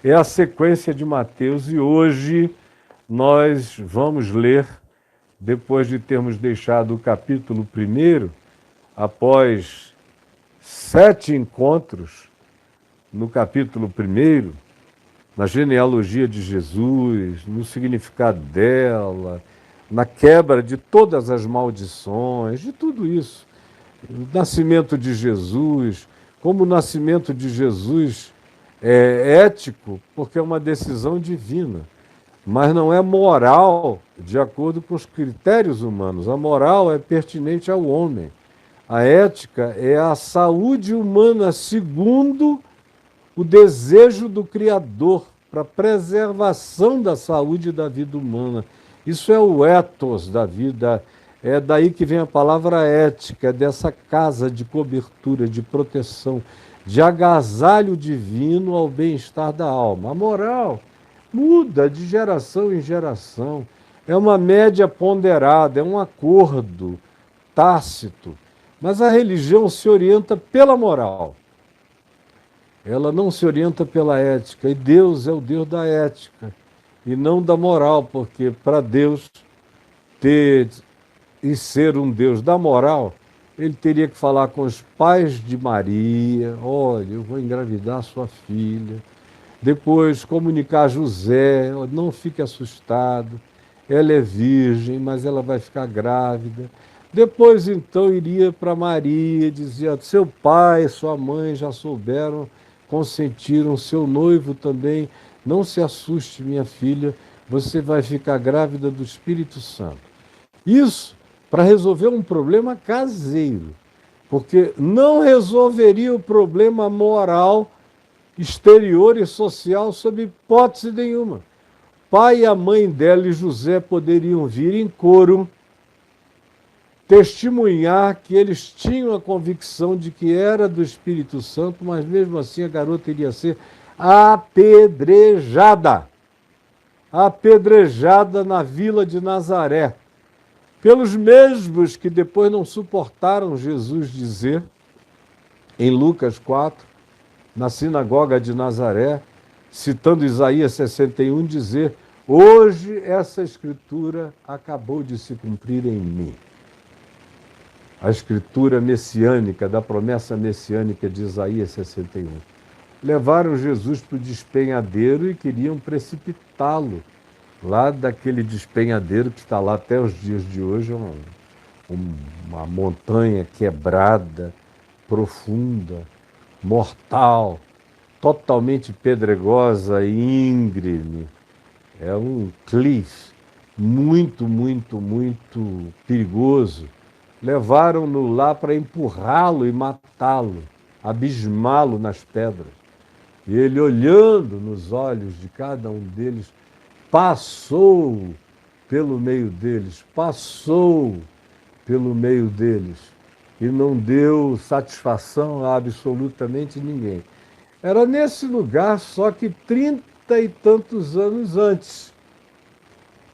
É a sequência de Mateus e hoje nós vamos ler, depois de termos deixado o capítulo 1, após 7 encontros no capítulo 1, na genealogia de Jesus, no significado dela, na quebra de todas as maldições, de tudo isso. O nascimento de Jesus, como o nascimento de Jesus é ético, porque é uma decisão divina, mas não é moral de acordo com os critérios humanos. A moral é pertinente ao homem. A ética é a saúde humana segundo o desejo do Criador para a preservação da saúde e da vida humana. Isso é o ethos da vida. É daí que vem a palavra ética, é dessa casa de cobertura, de proteção, de agasalho divino ao bem-estar da alma. A moral muda de geração em geração. É uma média ponderada, é um acordo tácito. Mas a religião se orienta pela moral. Ela não se orienta pela ética. E Deus é o Deus da ética e não da moral, porque para Deus ter e ser um Deus da moral, ele teria que falar com os pais de Maria: olha, eu vou engravidar sua filha. Depois comunicar a José: não fique assustado, ela é virgem, mas ela vai ficar grávida. Depois, então, iria para Maria e dizia: seu pai e sua mãe já souberam, consentiram, seu noivo também. Não se assuste, minha filha, você vai ficar grávida do Espírito Santo. Isso para resolver um problema caseiro, porque não resolveria o problema moral, exterior e social sob hipótese nenhuma. Pai e a mãe dela e José poderiam vir em coro testemunhar que eles tinham a convicção de que era do Espírito Santo, mas mesmo assim a garota iria ser apedrejada. Apedrejada na vila de Nazaré, pelos mesmos que depois não suportaram Jesus dizer, em Lucas 4, na sinagoga de Nazaré, citando Isaías 61, dizer: hoje essa escritura acabou de se cumprir em mim. A escritura messiânica, da promessa messiânica de Isaías 61. Levaram Jesus para o despenhadeiro e queriam precipitá-lo lá daquele despenhadeiro que está lá até os dias de hoje, uma montanha quebrada, profunda, mortal, totalmente pedregosa e íngreme. É um cliff muito, muito, muito perigoso. Levaram-no lá para empurrá-lo e matá-lo, abismá-lo nas pedras. E ele, olhando nos olhos de cada um deles, passou pelo meio deles, passou pelo meio deles e não deu satisfação a absolutamente ninguém. Era nesse lugar, só que 30 e tantos anos antes,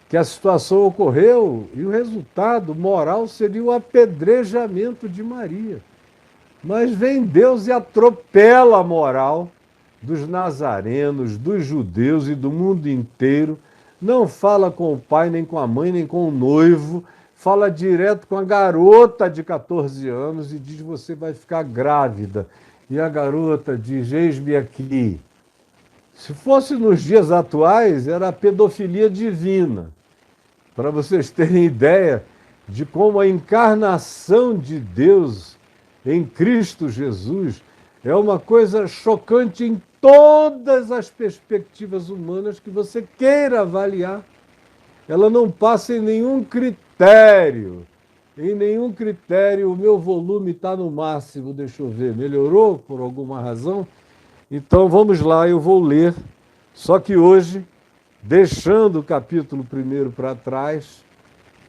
que a situação ocorreu e o resultado moral seria o apedrejamento de Maria. Mas vem Deus e atropela a moral dos nazarenos, dos judeus e do mundo inteiro. Não fala com o pai, nem com a mãe, nem com o noivo. Fala direto com a garota de 14 anos e diz: você vai ficar grávida. E a garota diz: eis-me aqui. Se fosse nos dias atuais, era a pedofilia divina. Para vocês terem ideia de como a encarnação de Deus em Cristo Jesus é uma coisa chocante em todas as perspectivas humanas que você queira avaliar. Ela não passa em nenhum critério. Em nenhum critério. O meu volume está no máximo, deixa eu ver. Melhorou por alguma razão? Então vamos lá, eu vou ler. Só que hoje, deixando o capítulo 1 para trás,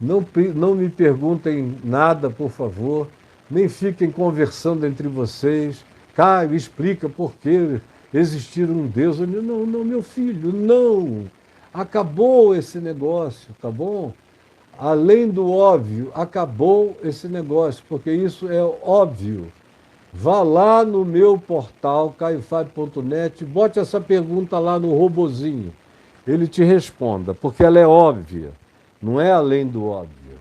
não me perguntem nada, por favor, nem fiquem conversando entre vocês. Caio, explica por que existir um Deus. Não, não, meu filho, não. Acabou esse negócio, tá bom? Além do óbvio, acabou esse negócio, porque isso é óbvio. Vá lá no meu portal, caifab.net, bote essa pergunta lá no robozinho. Ele te responda, porque ela é óbvia, não é além do óbvio.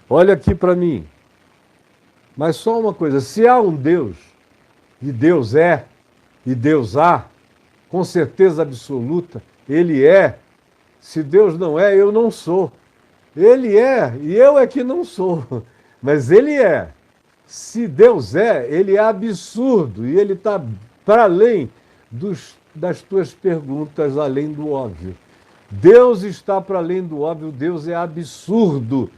Olha aqui para mim. Mas só uma coisa, se há um Deus, e Deus é, e Deus há, com certeza absoluta, Ele é. Se Deus não é, eu não sou. Ele é, e eu é que não sou. Mas Ele é. Se Deus é, Ele é absurdo, e Ele está para além das tuas perguntas, além do óbvio. Deus está para além do óbvio, Deus é absurdo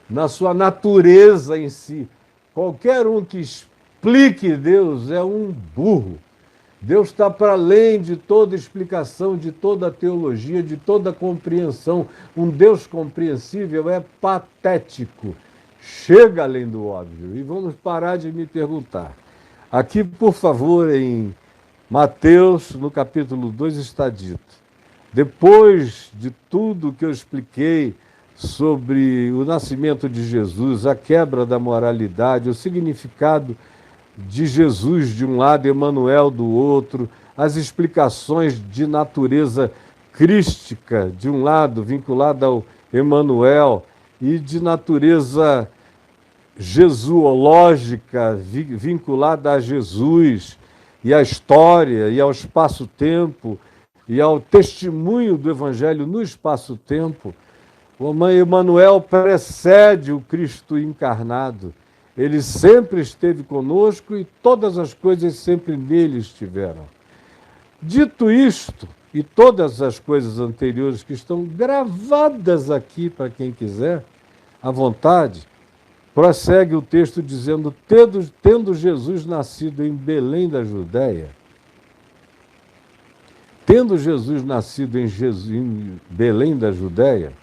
na sua natureza em si. Qualquer um que explique Deus é um burro. Deus está para além de toda explicação, de toda teologia, de toda compreensão. Um Deus compreensível é patético. Chega além do óbvio. E vamos parar de me perguntar. Aqui, por favor, em Mateus, no capítulo 2, está dito: depois de tudo que eu expliquei sobre o nascimento de Jesus, a quebra da moralidade, o significado de Jesus de um lado, Emanuel do outro, as explicações de natureza crística de um lado, vinculada ao Emanuel, e de natureza jesuológica, vinculada a Jesus, e à história, e ao espaço-tempo, e ao testemunho do Evangelho no espaço-tempo. O Emanuel precede o Cristo encarnado. Ele sempre esteve conosco e todas as coisas sempre nele estiveram. Dito isto, e todas as coisas anteriores que estão gravadas aqui para quem quiser, à vontade, prossegue o texto dizendo: tendo Jesus nascido em Belém da Judéia, tendo Jesus nascido em Belém da Judéia,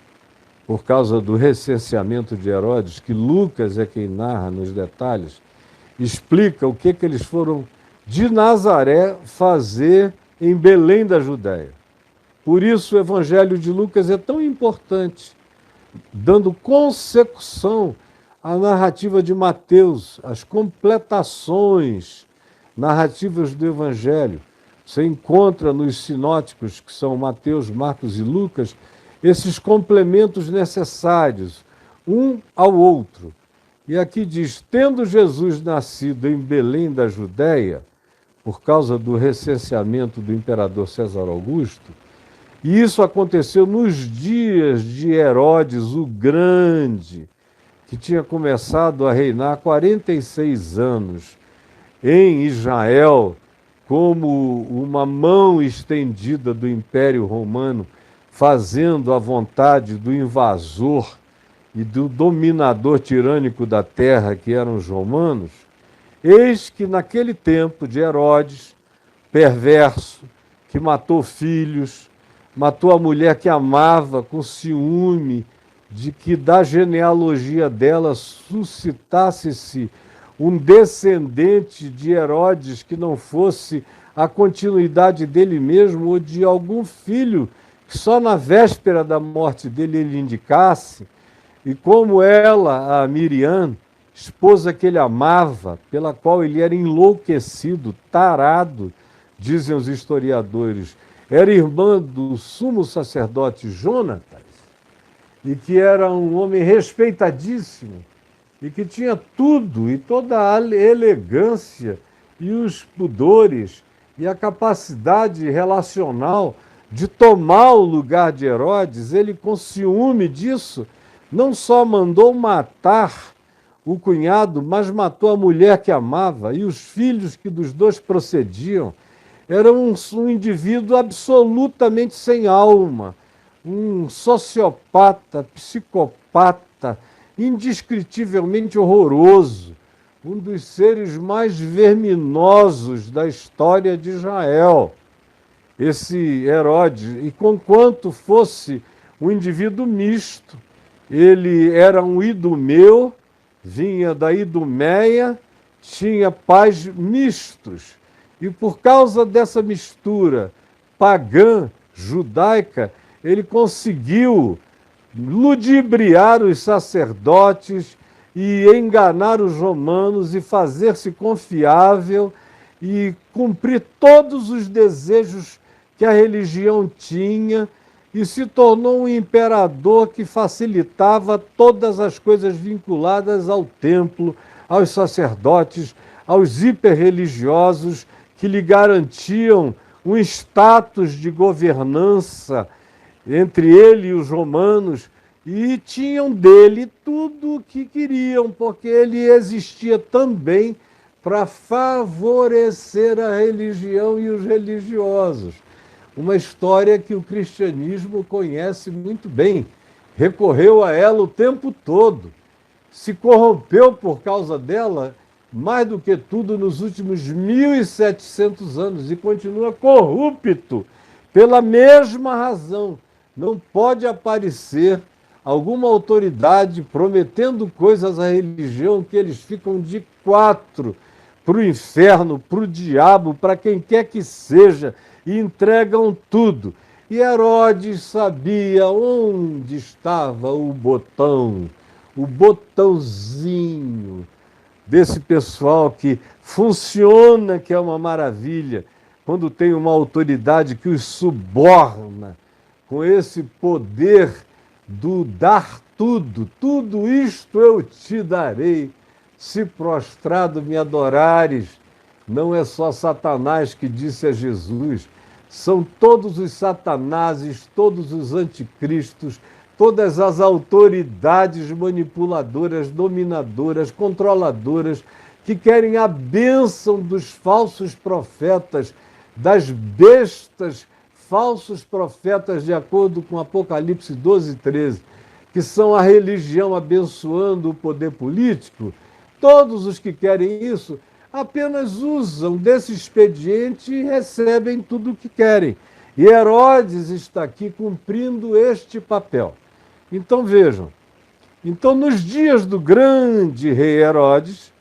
por causa do recenseamento de Herodes, que Lucas é quem narra nos detalhes, explica o que eles foram de Nazaré fazer em Belém da Judéia. Por isso o Evangelho de Lucas é tão importante, dando consecução à narrativa de Mateus, as completações narrativas do Evangelho. Você encontra nos sinóticos, que são Mateus, Marcos e Lucas, esses complementos necessários, um ao outro. E aqui diz: tendo Jesus nascido em Belém da Judéia, por causa do recenseamento do imperador César Augusto, e isso aconteceu nos dias de Herodes o Grande, que tinha começado a reinar 46 anos em Israel, como uma mão estendida do Império Romano, fazendo a vontade do invasor e do dominador tirânico da terra, que eram os romanos. Eis que naquele tempo de Herodes, perverso, que matou filhos, matou a mulher que amava com ciúme, de que da genealogia dela suscitasse-se um descendente de Herodes que não fosse a continuidade dele mesmo ou de algum filho que só na véspera da morte dele ele indicasse, e como ela, a Miriam, esposa que ele amava, pela qual ele era enlouquecido, tarado, dizem os historiadores, era irmã do sumo sacerdote Jonatas, e que era um homem respeitadíssimo, e que tinha tudo, e toda a elegância, e os pudores, e a capacidade relacional de tomar o lugar de Herodes. Ele, com ciúme disso, não só mandou matar o cunhado, mas matou a mulher que amava e os filhos que dos dois procediam. Era um indivíduo absolutamente sem alma, um sociopata, psicopata, indescritivelmente horroroso, um dos seres mais verminosos da história de Israel, esse Herodes. E conquanto fosse um indivíduo misto, ele era um idumeu, vinha da Idumeia, tinha pais mistos. E por causa dessa mistura pagã, judaica, ele conseguiu ludibriar os sacerdotes e enganar os romanos e fazer-se confiável e cumprir todos os desejos que a religião tinha, e se tornou um imperador que facilitava todas as coisas vinculadas ao templo, aos sacerdotes, aos hiperreligiosos que lhe garantiam um status de governança entre ele e os romanos, e tinham dele tudo o que queriam, porque ele existia também para favorecer a religião e os religiosos. Uma história que o cristianismo conhece muito bem, recorreu a ela o tempo todo, se corrompeu por causa dela, mais do que tudo nos últimos 1.700 anos, e continua corrupto pela mesma razão. Não pode aparecer alguma autoridade prometendo coisas à religião que eles ficam de quatro para o inferno, para o diabo, para quem quer que seja, e entregam tudo. E Herodes sabia onde estava o botãozinho desse pessoal que funciona, que é uma maravilha, quando tem uma autoridade que os suborna com esse poder do dar tudo, tudo isto eu te darei, se prostrado me adorares. Não é só Satanás que disse a Jesus, são todos os satanases, todos os anticristos, todas as autoridades manipuladoras, dominadoras, controladoras, que querem a bênção dos falsos profetas, das bestas falsos profetas, de acordo com Apocalipse 12, 13, que são a religião abençoando o poder político. Todos os que querem isso apenas usam desse expediente e recebem tudo o que querem. E Herodes está aqui cumprindo este papel. Então vejam, então nos dias do grande rei Herodes,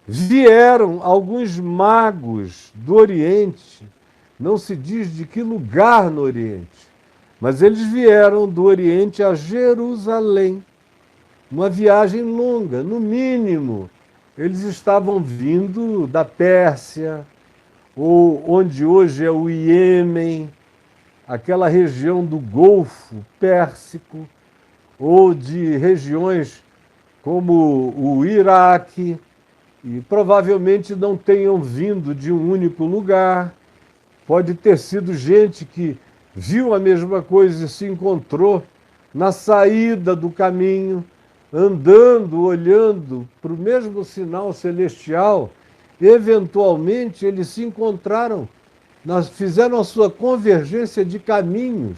vieram alguns magos do Oriente, não se diz de que lugar no Oriente, mas eles vieram do Oriente a Jerusalém, uma viagem longa, no mínimo. Eles estavam vindo da Pérsia, ou onde hoje é o Iêmen, aquela região do Golfo Pérsico, ou de regiões como o Iraque, e provavelmente não tenham vindo de um único lugar. Pode ter sido gente que viu a mesma coisa e se encontrou na saída do caminho, andando, olhando para o mesmo sinal celestial. Eventualmente eles se encontraram, fizeram a sua convergência de caminhos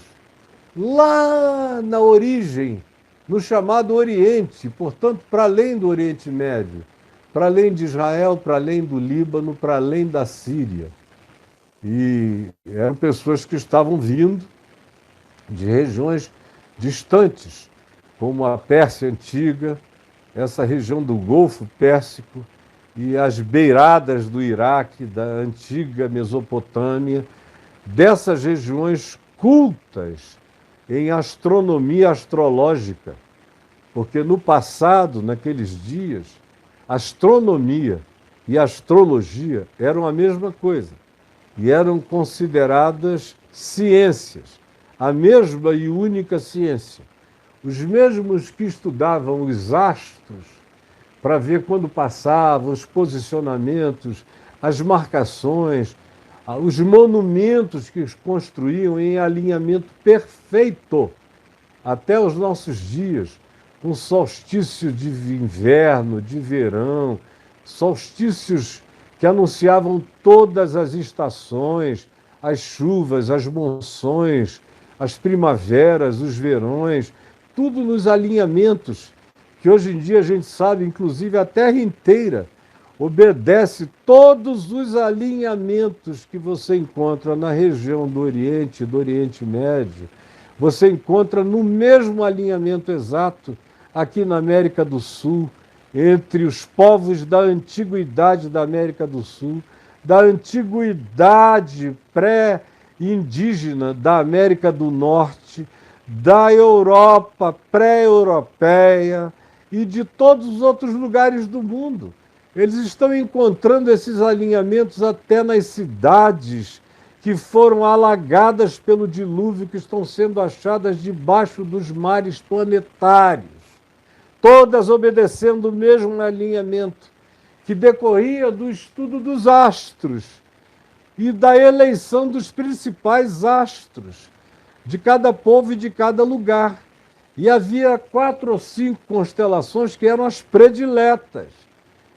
lá na origem, no chamado Oriente, portanto, para além do Oriente Médio, para além de Israel, para além do Líbano, para além da Síria. E eram pessoas que estavam vindo de regiões distantes, como a Pérsia Antiga, essa região do Golfo Pérsico e as beiradas do Iraque, da antiga Mesopotâmia, dessas regiões cultas em astronomia astrológica, porque no passado, naqueles dias, astronomia e astrologia eram a mesma coisa e eram consideradas ciências, a mesma e única ciência. Os mesmos que estudavam os astros para ver quando passavam, os posicionamentos, as marcações, os monumentos que construíam em alinhamento perfeito até os nossos dias, com solstício de inverno, de verão, solstícios que anunciavam todas as estações, as chuvas, as monções, as primaveras, os verões, tudo nos alinhamentos, que hoje em dia a gente sabe, inclusive a Terra inteira obedece todos os alinhamentos que você encontra na região do Oriente Médio. Você encontra no mesmo alinhamento exato aqui na América do Sul, entre os povos da antiguidade da América do Sul, da antiguidade pré-indígena da América do Norte, da Europa pré-europeia e de todos os outros lugares do mundo. Eles estão encontrando esses alinhamentos até nas cidades que foram alagadas pelo dilúvio, que estão sendo achadas debaixo dos mares planetários, todas obedecendo o mesmo alinhamento que decorria do estudo dos astros e da eleição dos principais astros de cada povo e de cada lugar. E havia 4 ou 5 constelações que eram as prediletas,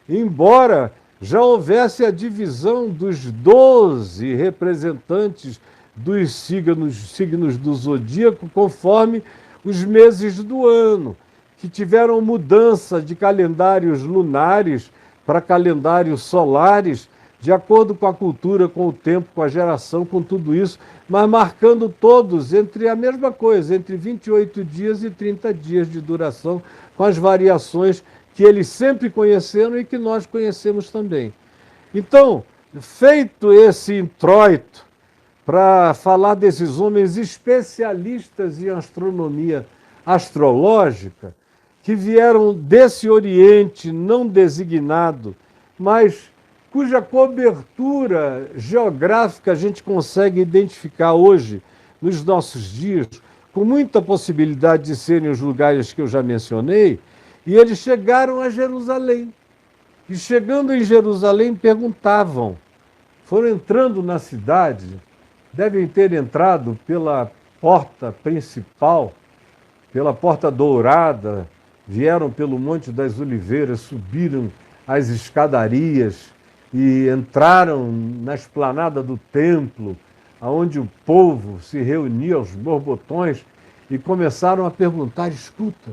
embora já houvesse a divisão dos 12 representantes dos signos do zodíaco conforme os meses do ano, que tiveram mudança de calendários lunares para calendários solares, de acordo com a cultura, com o tempo, com a geração, com tudo isso, mas marcando todos entre a mesma coisa, entre 28 dias e 30 dias de duração, com as variações que eles sempre conheceram e que nós conhecemos também. Então, feito esse introito para falar desses homens especialistas em astronomia astrológica, que vieram desse Oriente não designado, mas cuja cobertura geográfica a gente consegue identificar hoje, nos nossos dias, com muita possibilidade de serem os lugares que eu já mencionei, e eles chegaram a Jerusalém. E chegando em Jerusalém, perguntavam, foram entrando na cidade, devem ter entrado pela porta principal, pela porta dourada, vieram pelo Monte das Oliveiras, subiram as escadarias e entraram na esplanada do templo, onde o povo se reunia aos borbotões e começaram a perguntar, escuta,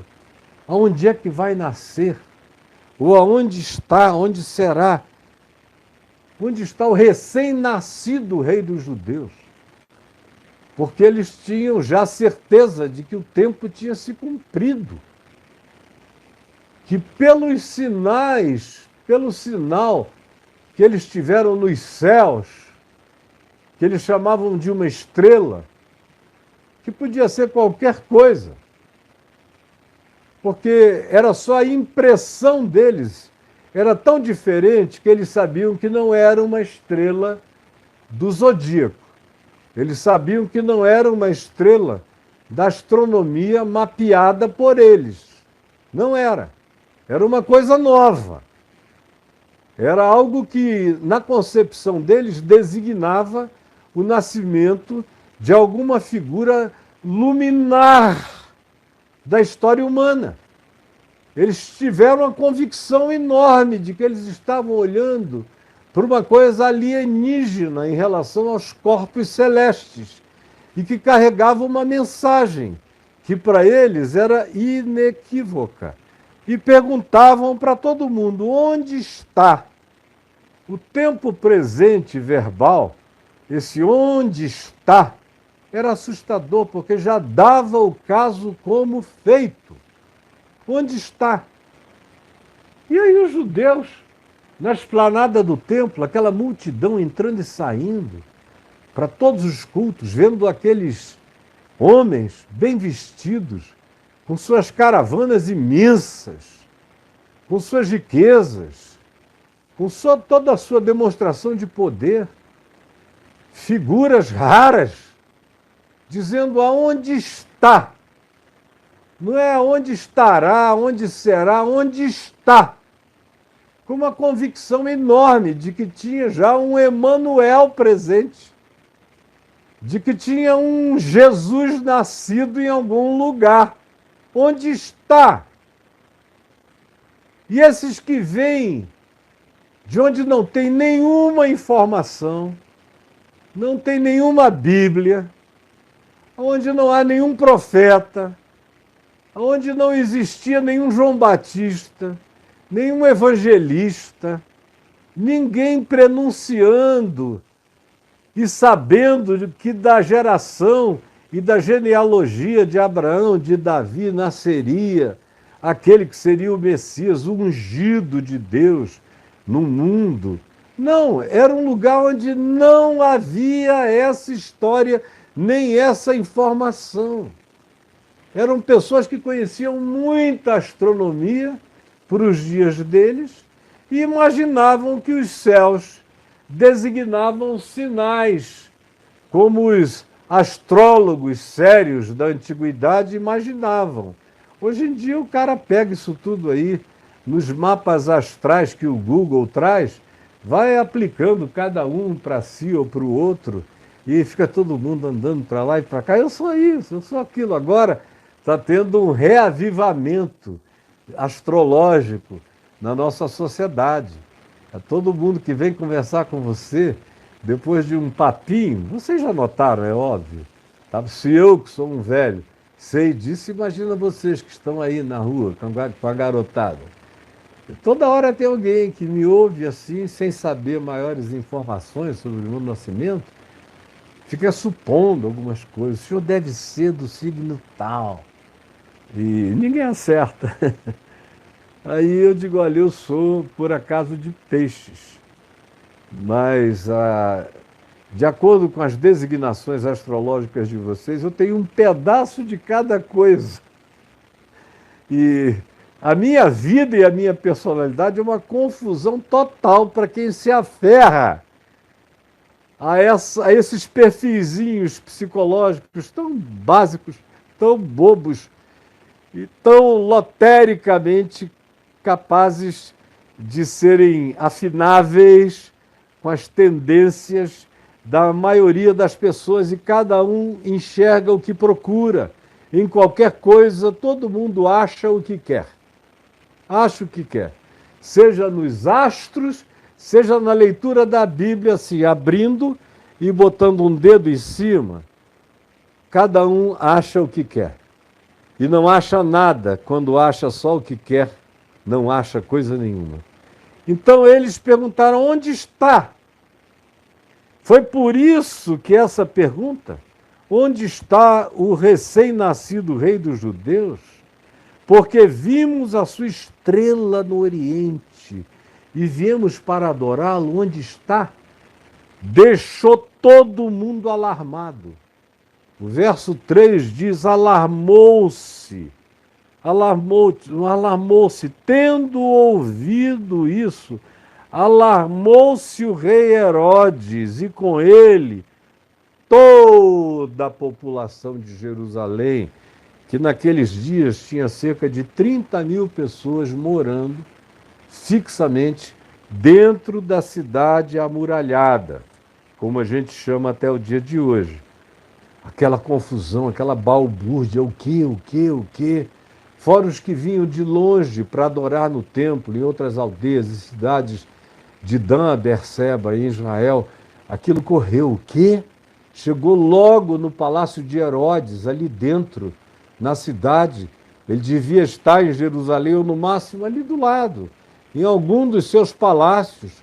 aonde é que vai nascer? Ou aonde está, onde será? Onde está o recém-nascido rei dos judeus? Porque eles tinham já certeza de que o tempo tinha se cumprido. Que pelos sinais, pelo sinal que eles tiveram nos céus, que eles chamavam de uma estrela, que podia ser qualquer coisa, porque era só a impressão deles, era tão diferente que eles sabiam que não era uma estrela do zodíaco, eles sabiam que não era uma estrela da astronomia mapeada por eles, não era. Era uma coisa nova. Era algo que, na concepção deles, designava o nascimento de alguma figura luminar da história humana. Eles tiveram a convicção enorme de que eles estavam olhando para uma coisa alienígena em relação aos corpos celestes e que carregava uma mensagem que, para eles, era inequívoca. E perguntavam para todo mundo, onde está o tempo presente verbal? Esse onde está era assustador, porque já dava o caso como feito. Onde está? E aí os judeus, na esplanada do templo, aquela multidão entrando e saindo, para todos os cultos, vendo aqueles homens bem vestidos, com suas caravanas imensas, com suas riquezas, com toda a sua demonstração de poder, figuras raras, dizendo aonde está. Não é aonde estará, onde será, onde está. Com uma convicção enorme de que tinha já um Emanuel presente, de que tinha um Jesus nascido em algum lugar. Onde está? E esses que vêm de onde não tem nenhuma informação, não tem nenhuma Bíblia, onde não há nenhum profeta, onde não existia nenhum João Batista, nenhum evangelista, ninguém prenunciando e sabendo que da geração e da genealogia de Abraão, de Davi, nasceria aquele que seria o Messias, o ungido de Deus no mundo. Não, era um lugar onde não havia essa história, nem essa informação. Eram pessoas que conheciam muita astronomia para os dias deles e imaginavam que os céus designavam sinais, como os astrólogos sérios da antiguidade imaginavam. Hoje em dia o cara pega isso tudo aí nos mapas astrais que o Google traz, vai aplicando cada um para si ou para o outro e fica todo mundo andando para lá e para cá. Eu sou isso, eu sou aquilo. Agora está tendo um reavivamento astrológico na nossa sociedade. É todo mundo que vem conversar com você, depois de um papinho, vocês já notaram, é óbvio. Tá? Se eu, que sou um velho, sei disso, imagina vocês que estão aí na rua com a garotada. Toda hora tem alguém que me ouve assim, sem saber maiores informações sobre o meu nascimento, fica supondo algumas coisas. O senhor deve ser do signo tal. E ninguém acerta. Aí eu digo, olha, eu sou, por acaso, de peixes. Mas, de acordo com as designações astrológicas de vocês, eu tenho um pedaço de cada coisa. E a minha vida e a minha personalidade é uma confusão total para quem se aferra a esses perfizinhos psicológicos tão básicos, tão bobos e tão lotericamente capazes de serem afináveis com as tendências da maioria das pessoas e cada um enxerga o que procura. Em qualquer coisa, todo mundo acha o que quer. Acha o que quer. Seja nos astros, seja na leitura da Bíblia, assim, abrindo e botando um dedo em cima. Cada um acha o que quer. E não acha nada quando acha só o que quer, não acha coisa nenhuma. Então eles perguntaram, onde está? Foi por isso que essa pergunta, onde está o recém-nascido rei dos judeus? Porque vimos a sua estrela no Oriente e viemos para adorá-lo. Onde está? Deixou todo mundo alarmado. O verso 3 diz, alarmou-se, tendo ouvido isso, alarmou-se o rei Herodes e com ele toda a população de Jerusalém, que naqueles dias tinha cerca de 30.000 pessoas morando fixamente dentro da cidade amuralhada, como a gente chama até o dia de hoje. Aquela confusão, aquela balbúrdia, o quê? Fora os que vinham de longe para adorar no templo, em outras aldeias e cidades de Dan a Berseba, em Israel. Aquilo correu, o quê? Chegou logo no palácio de Herodes, ali dentro, na cidade. Ele devia estar em Jerusalém, ou no máximo ali do lado, em algum dos seus palácios,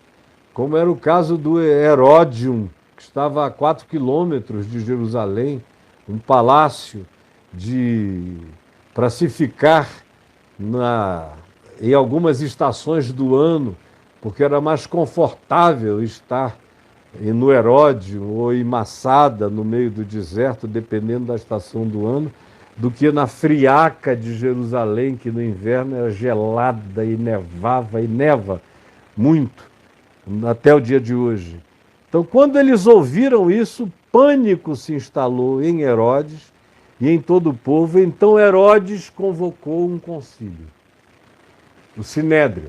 como era o caso do Heródion, que estava a 4 quilômetros de Jerusalém, um palácio para se ficar em algumas estações do ano, porque era mais confortável estar no Heródion ou em Massada, no meio do deserto, dependendo da estação do ano, do que na friaca de Jerusalém, que no inverno era gelada e nevava, e neva muito, até o dia de hoje. Então, quando eles ouviram isso, pânico se instalou em Herodes e em todo o povo. Então Herodes convocou um concílio, o Sinédrio,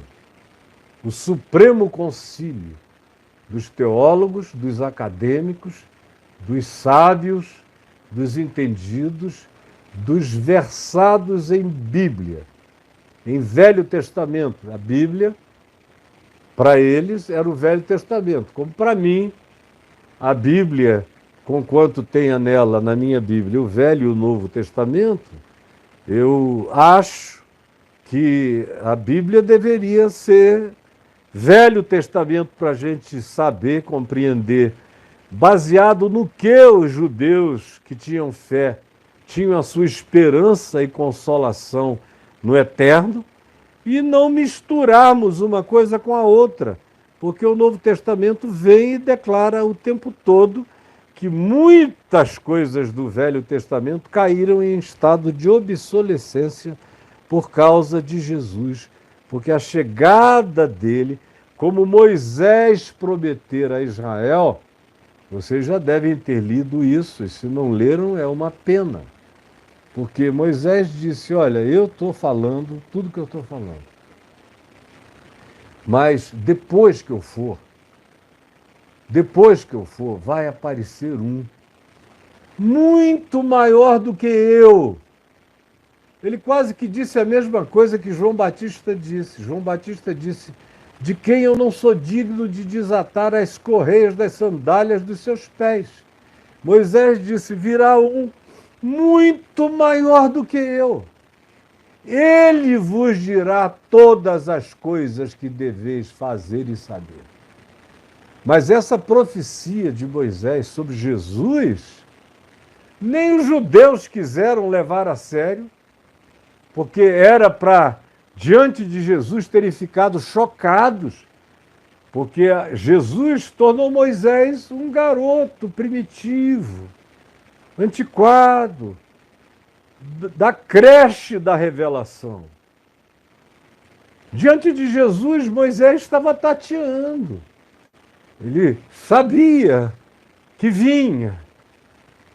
o Supremo Concílio dos teólogos, dos acadêmicos, dos sábios, dos entendidos, dos versados em Bíblia, em Velho Testamento. A Bíblia, para eles, era o Velho Testamento, como para mim, a Bíblia, conquanto tenha nela, na minha Bíblia, o Velho e o Novo Testamento, eu acho que a Bíblia deveria ser Velho Testamento para a gente saber, compreender, baseado no que os judeus que tinham fé tinham a sua esperança e consolação no eterno, e não misturarmos uma coisa com a outra, porque o Novo Testamento vem e declara o tempo todo que muitas coisas do Velho Testamento caíram em estado de obsolescência por causa de Jesus, porque a chegada dele, como Moisés prometera a Israel, vocês já devem ter lido isso, e se não leram é uma pena, porque Moisés disse, olha, eu estou falando tudo que eu estou falando, mas depois que eu for, vai aparecer um muito maior do que eu. Ele quase que disse a mesma coisa que João Batista disse. João Batista disse, de quem eu não sou digno de desatar as correias das sandálias dos seus pés. Moisés disse, virá um muito maior do que eu. Ele vos dirá todas as coisas que deveis fazer e saber. Mas essa profecia de Moisés sobre Jesus, nem os judeus quiseram levar a sério, porque era para, diante de Jesus, terem ficado chocados, porque Jesus tornou Moisés um garoto primitivo, antiquado, da creche da revelação. Diante de Jesus, Moisés estava tateando. Ele sabia que vinha,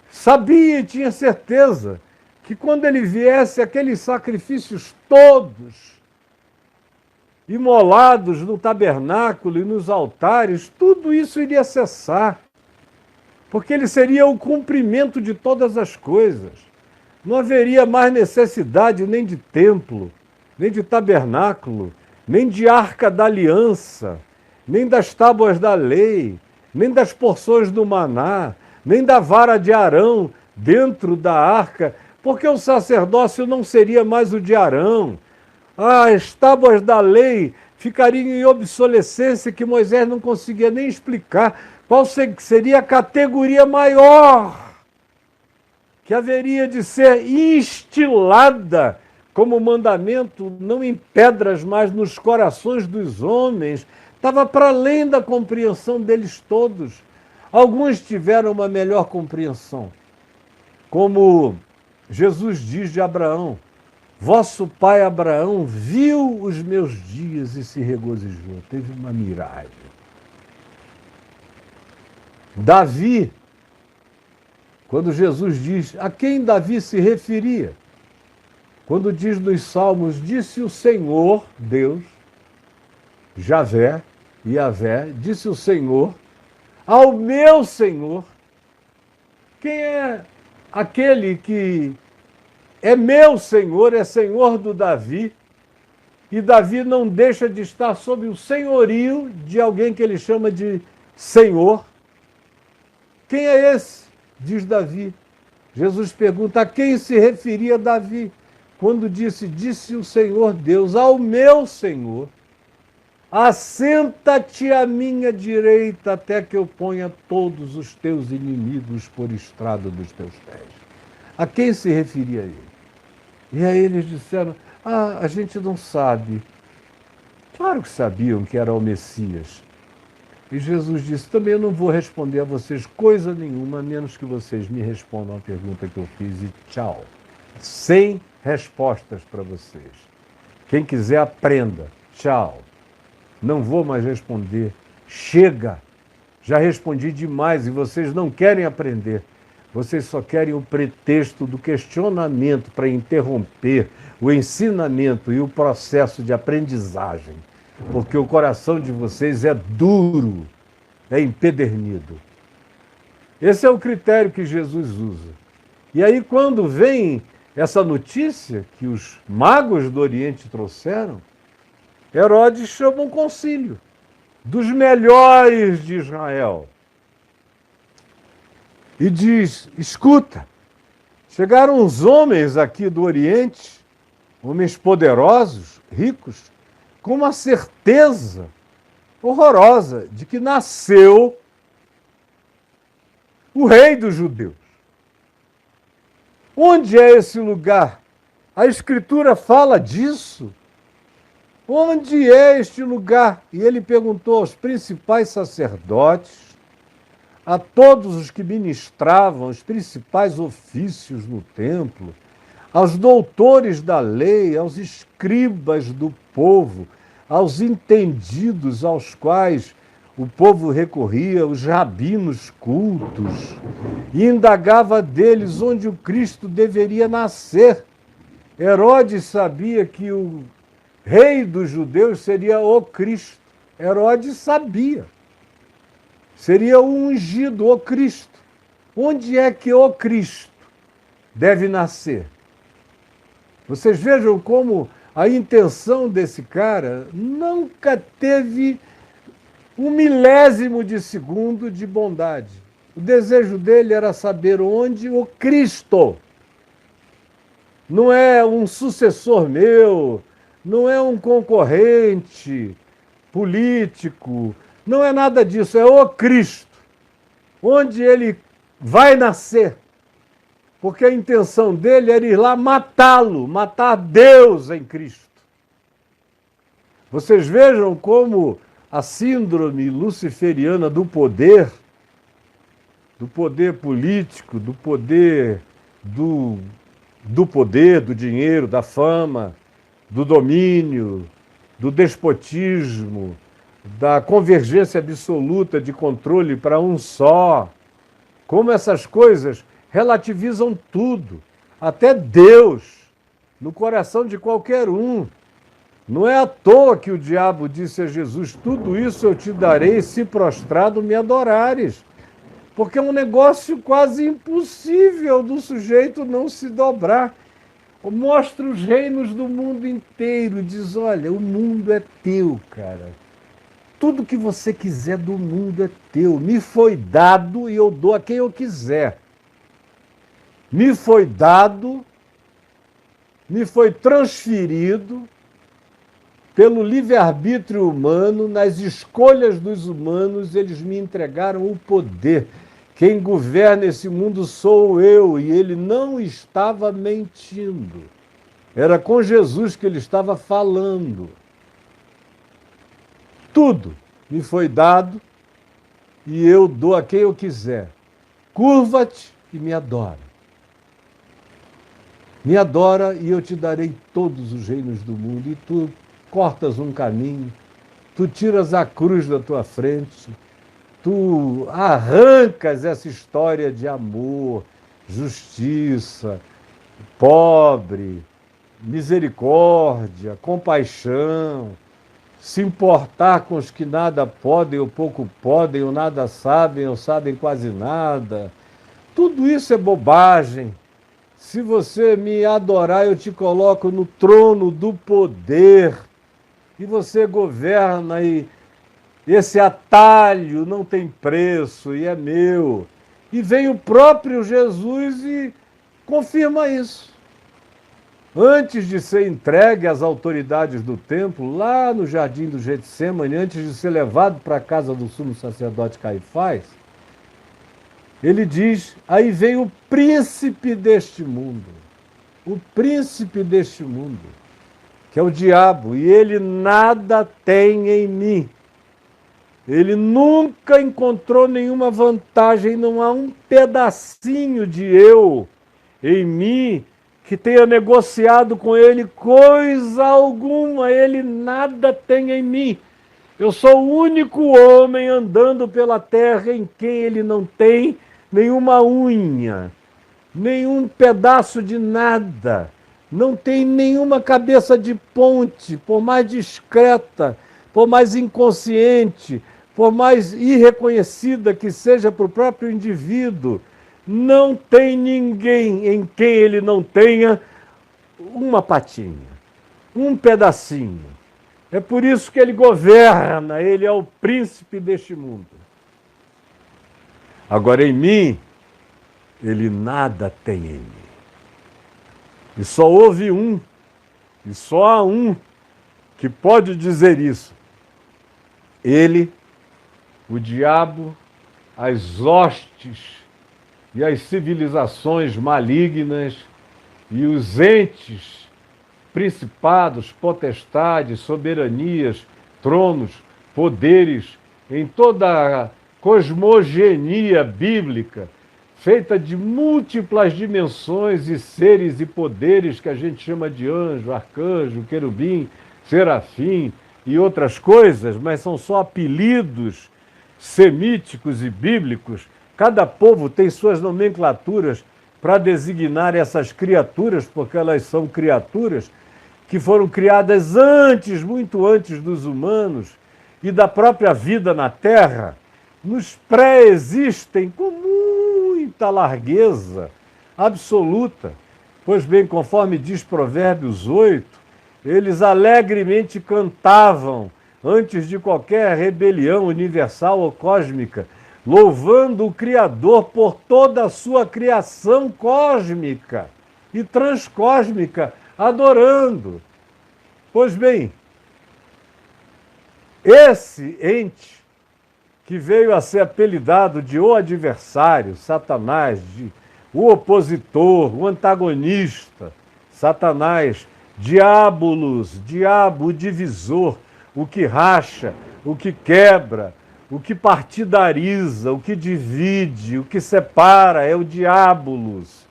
sabia e tinha certeza que quando ele viesse, aqueles sacrifícios todos, imolados no tabernáculo e nos altares, tudo isso iria cessar, porque ele seria o cumprimento de todas as coisas. Não haveria mais necessidade nem de templo, nem de tabernáculo, nem de arca da aliança, nem das tábuas da lei, nem das porções do maná, nem da vara de Arão dentro da arca, porque o sacerdócio não seria mais o de Arão. As tábuas da lei ficariam em obsolescência que Moisés não conseguia nem explicar qual seria a categoria maior que haveria de ser instilada como mandamento, não em pedras, mas nos corações dos homens. Estava para além da compreensão deles todos. Alguns tiveram uma melhor compreensão, como Jesus diz de Abraão, vosso pai Abraão viu os meus dias e se regozijou, teve uma miragem. Davi, quando Jesus diz, a quem Davi se referia? Quando diz nos Salmos, disse o Senhor, Deus, Javé, Yavé, disse o Senhor, ao meu Senhor. Quem é aquele que é meu Senhor, é Senhor do Davi, e Davi não deixa de estar sob o senhorio de alguém que ele chama de Senhor? Quem é esse? Diz Davi. Jesus pergunta a quem se referia Davi, quando disse o Senhor Deus, ao meu Senhor, assenta-te à minha direita até que eu ponha todos os teus inimigos por estrado dos teus pés. A quem se referia ele? E aí eles disseram, a gente não sabe. Claro que sabiam que era o Messias. E Jesus disse, também eu não vou responder a vocês coisa nenhuma, a menos que vocês me respondam a pergunta que eu fiz e tchau. Sem respostas para vocês. Quem quiser aprenda. Tchau. Não vou mais responder. Chega. Já respondi demais e vocês não querem aprender. Vocês só querem o pretexto do questionamento para interromper o ensinamento e o processo de aprendizagem. Porque o coração de vocês é duro, é empedernido. Esse é o critério que Jesus usa. E aí, quando vem essa notícia que os magos do Oriente trouxeram, Herodes chama um concílio dos melhores de Israel e diz, escuta, chegaram uns homens aqui do Oriente, homens poderosos, ricos, com uma certeza horrorosa de que nasceu o rei dos judeus. Onde é esse lugar? A Escritura fala disso. Onde é este lugar? E ele perguntou aos principais sacerdotes, a todos os que ministravam os principais ofícios no templo, aos doutores da lei, aos escribas do povo, aos entendidos aos quais o povo recorria, os rabinos cultos, e indagava deles onde o Cristo deveria nascer. Herodes sabia que o rei dos judeus seria o Cristo. Herodes sabia. Seria o ungido, o Cristo. Onde é que o Cristo deve nascer? Vocês vejam como a intenção desse cara nunca teve um milésimo de segundo de bondade. O desejo dele era saber onde o Cristo. Não é um sucessor meu, não é um concorrente político, não é nada disso, é o Cristo. Onde ele vai nascer. Porque a intenção dele era ir lá matá-lo, matar Deus em Cristo. Vocês vejam como a síndrome luciferiana do poder político, do poder do dinheiro, da fama, do domínio, do despotismo, da convergência absoluta de controle para um só. Como essas coisas relativizam tudo, até Deus, no coração de qualquer um. Não é à toa que o diabo disse a Jesus: tudo isso eu te darei se prostrado me adorares. Porque é um negócio quase impossível do sujeito não se dobrar. Mostra os reinos do mundo inteiro, diz: olha, o mundo é teu, cara. Tudo que você quiser do mundo é teu. Me foi dado e eu dou a quem eu quiser. Me foi dado, me foi transferido pelo livre-arbítrio humano, nas escolhas dos humanos, eles me entregaram o poder. Quem governa esse mundo sou eu, e ele não estava mentindo. Era com Jesus que ele estava falando. Tudo me foi dado e eu dou a quem eu quiser. Curva-te e me adora. Me adora e eu te darei todos os reinos do mundo. E tu cortas um caminho, tu tiras a cruz da tua frente, tu arrancas essa história de amor, justiça, pobre, misericórdia, compaixão, se importar com os que nada podem ou pouco podem, ou nada sabem ou sabem quase nada. Tudo isso é bobagem. Se você me adorar, eu te coloco no trono do poder e você governa, e esse atalho não tem preço e é meu. E vem o próprio Jesus e confirma isso. Antes de ser entregue às autoridades do templo, lá no jardim do Getsêmani, antes de ser levado para a casa do sumo sacerdote Caifás, ele diz: aí vem o príncipe deste mundo. O príncipe deste mundo, que é o diabo, e ele nada tem em mim. Ele nunca encontrou nenhuma vantagem, não há um pedacinho de eu em mim que tenha negociado com ele coisa alguma. Ele nada tem em mim. Eu sou o único homem andando pela terra em quem ele não tem nenhuma unha, nenhum pedaço de nada. Não tem nenhuma cabeça de ponte, por mais discreta, por mais inconsciente, por mais irreconhecida que seja para o próprio indivíduo. Não tem ninguém em quem ele não tenha uma patinha, um pedacinho. É por isso que ele governa, ele é o príncipe deste mundo. Agora, em mim, ele nada tem em mim. E só houve um, e só há um, que pode dizer isso. Ele, o diabo, as hostes e as civilizações malignas e os entes, principados, potestades, soberanias, tronos, poderes, em toda a cosmogenia bíblica, feita de múltiplas dimensões e seres e poderes que a gente chama de anjo, arcanjo, querubim, serafim e outras coisas, mas são só apelidos semíticos e bíblicos. Cada povo tem suas nomenclaturas para designar essas criaturas, porque elas são criaturas que foram criadas antes, muito antes dos humanos e da própria vida na Terra, nos pré-existem com muita largueza absoluta. Pois bem, conforme diz Provérbios 8, eles alegremente cantavam antes de qualquer rebelião universal ou cósmica, louvando o Criador por toda a sua criação cósmica e transcósmica, adorando. Pois bem, esse ente que veio a ser apelidado de o adversário, Satanás, de o opositor, o antagonista, Satanás, diabolos, diabo, o divisor, o que racha, o que quebra, o que partidariza, o que divide, o que separa, é o diabolos.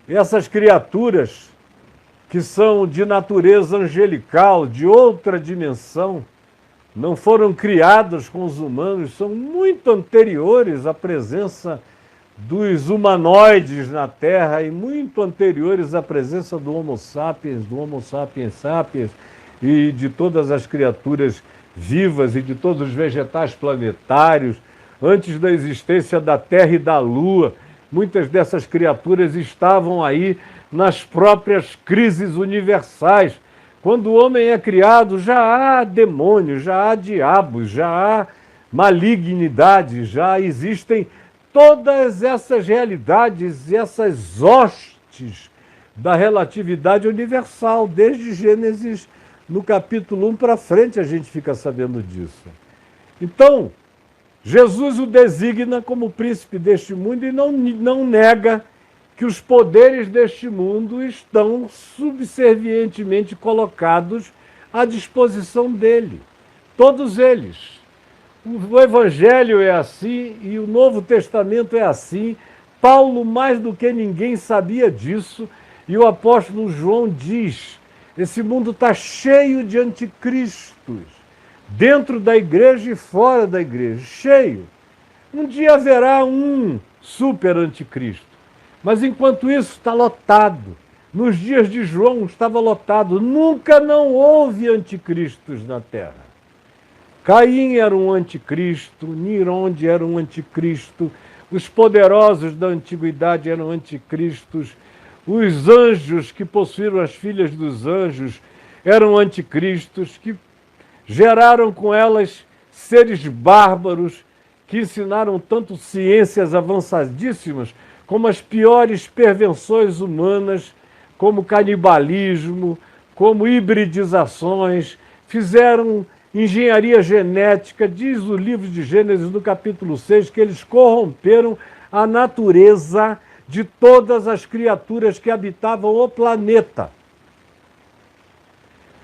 Essas criaturas que são de natureza angelical, de outra dimensão, não foram criadas com os humanos, são muito anteriores à presença dos humanoides na Terra e muito anteriores à presença do Homo sapiens sapiens e de todas as criaturas vivas e de todos os vegetais planetários, antes da existência da Terra e da Lua. Muitas dessas criaturas estavam aí nas próprias crises universais. Quando o homem é criado, já há demônios, já há diabos, já há malignidade, já existem todas essas realidades, essas hostes da relatividade universal. Desde Gênesis, no capítulo 1 para frente, a gente fica sabendo disso. Então, Jesus o designa como príncipe deste mundo e não nega que os poderes deste mundo estão subservientemente colocados à disposição dele. Todos eles. O Evangelho é assim e o Novo Testamento é assim. Paulo, mais do que ninguém, sabia disso. E o apóstolo João diz: esse mundo está cheio de anticristos, dentro da igreja e fora da igreja, cheio. Um dia haverá um super anticristo. Mas enquanto isso está lotado. Nos dias de João estava lotado. Nunca não houve anticristos na Terra. Caim era um anticristo, Nironde era um anticristo, os poderosos da antiguidade eram anticristos, os anjos que possuíram as filhas dos anjos eram anticristos, que geraram com elas seres bárbaros que ensinaram tanto ciências avançadíssimas como as piores perversões humanas, como canibalismo, como hibridizações, fizeram engenharia genética. Diz o livro de Gênesis, no capítulo 6, que eles corromperam a natureza de todas as criaturas que habitavam o planeta.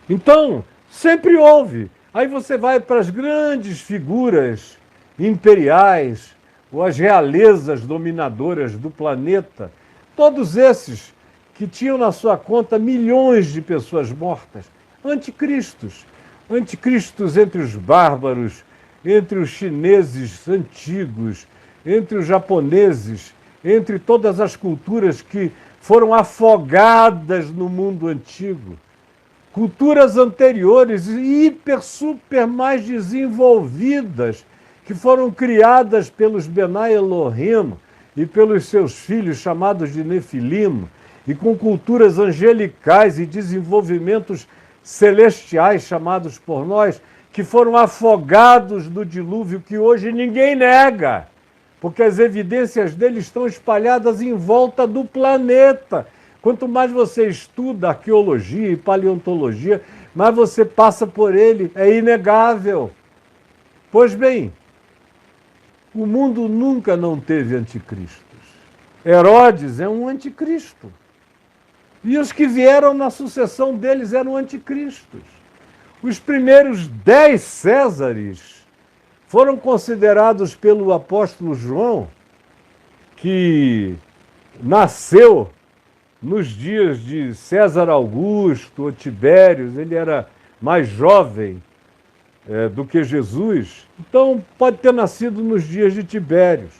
Então, sempre houve. Aí você vai para as grandes figuras imperiais, ou as realezas dominadoras do planeta, todos esses que tinham na sua conta milhões de pessoas mortas, anticristos. Anticristos entre os bárbaros, entre os chineses antigos, entre os japoneses, entre todas as culturas que foram afogadas no mundo antigo. Culturas anteriores e hiper, super mais desenvolvidas, que foram criadas pelos Benai Elohim e pelos seus filhos chamados de Nefilim, e com culturas angelicais e desenvolvimentos celestiais chamados por nós, que foram afogados no dilúvio, que hoje ninguém nega, porque as evidências dele estão espalhadas em volta do planeta. Quanto mais você estuda arqueologia e paleontologia, mais você passa por ele, é inegável. Pois bem, o mundo nunca não teve anticristos. Herodes é um anticristo. E os que vieram na sucessão deles eram anticristos. Os primeiros 10 Césares foram considerados pelo apóstolo João, que nasceu nos dias de César Augusto ou Tibérios, ele era mais jovem do que Jesus, então pode ter nascido nos dias de Tibérios,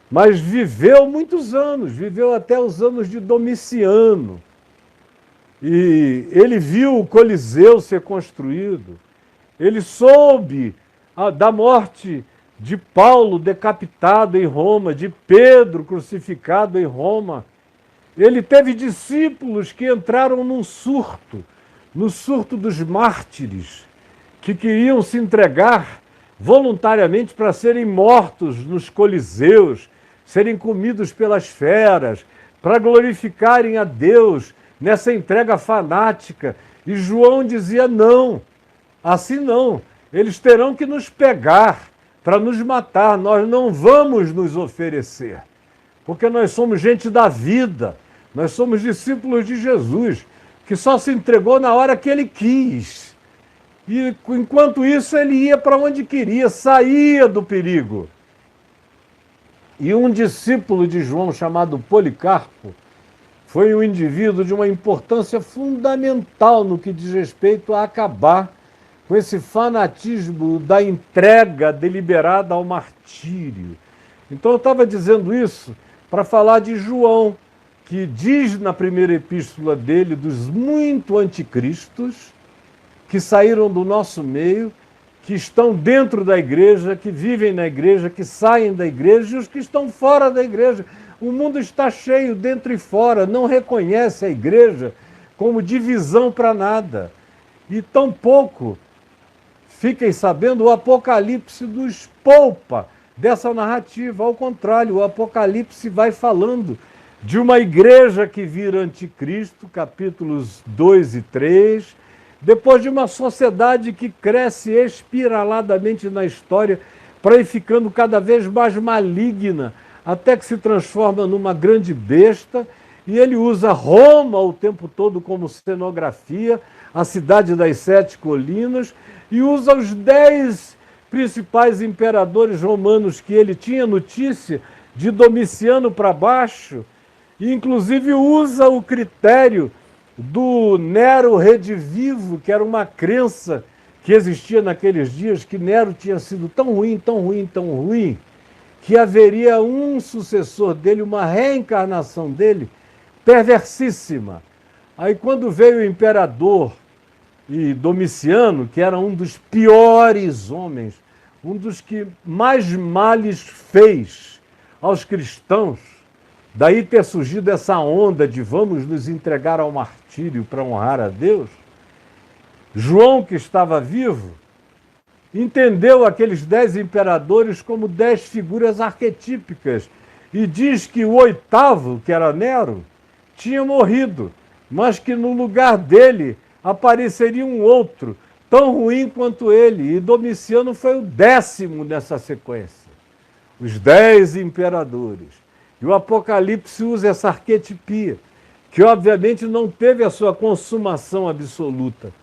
mas viveu muitos anos, viveu até os anos de Domiciano, e ele viu o Coliseu ser construído, ele soube da morte de Paulo decapitado em Roma, de Pedro crucificado em Roma. Ele teve discípulos que entraram num surto, no surto dos mártires, que queriam se entregar voluntariamente para serem mortos nos coliseus, serem comidos pelas feras, para glorificarem a Deus nessa entrega fanática. E João dizia: não, assim não, eles terão que nos pegar para nos matar, nós não vamos nos oferecer, porque nós somos gente da vida, nós somos discípulos de Jesus, que só se entregou na hora que ele quis. E enquanto isso ele ia para onde queria, saía do perigo. E um discípulo de João chamado Policarpo foi um indivíduo de uma importância fundamental no que diz respeito a acabar com esse fanatismo da entrega deliberada ao martírio. Então eu estava dizendo isso para falar de João, que diz na primeira epístola dele dos muito anticristos que saíram do nosso meio, que estão dentro da igreja, que vivem na igreja, que saem da igreja, e os que estão fora da igreja. O mundo está cheio, dentro e fora, não reconhece a igreja como divisão para nada. E tampouco, fiquem sabendo, o Apocalipse nos poupa dessa narrativa. Ao contrário, o Apocalipse vai falando de uma igreja que vira anticristo, capítulos 2 e 3, depois de uma sociedade que cresce espiraladamente na história para ir ficando cada vez mais maligna, até que se transforma numa grande besta, e ele usa Roma o tempo todo como cenografia, a cidade das 7 colinas, e usa os 10 principais imperadores romanos que ele tinha notícia, de Domiciano para baixo, e inclusive usa o critério do Nero redivivo, que era uma crença que existia naqueles dias, que Nero tinha sido tão ruim, tão ruim, tão ruim, que haveria um sucessor dele, uma reencarnação dele, perversíssima. Aí quando veio o imperador e Domiciano, que era um dos piores homens, um dos que mais males fez aos cristãos, daí ter surgido essa onda de vamos nos entregar ao martírio para honrar a Deus, João, que estava vivo, entendeu aqueles 10 imperadores como 10 figuras arquetípicas e diz que o 8º, que era Nero, tinha morrido, mas que no lugar dele apareceria um outro, tão ruim quanto ele, e Domiciano foi o 10º nessa sequência. Os 10 imperadores. E o Apocalipse usa essa arquetipia, que obviamente não teve a sua consumação absoluta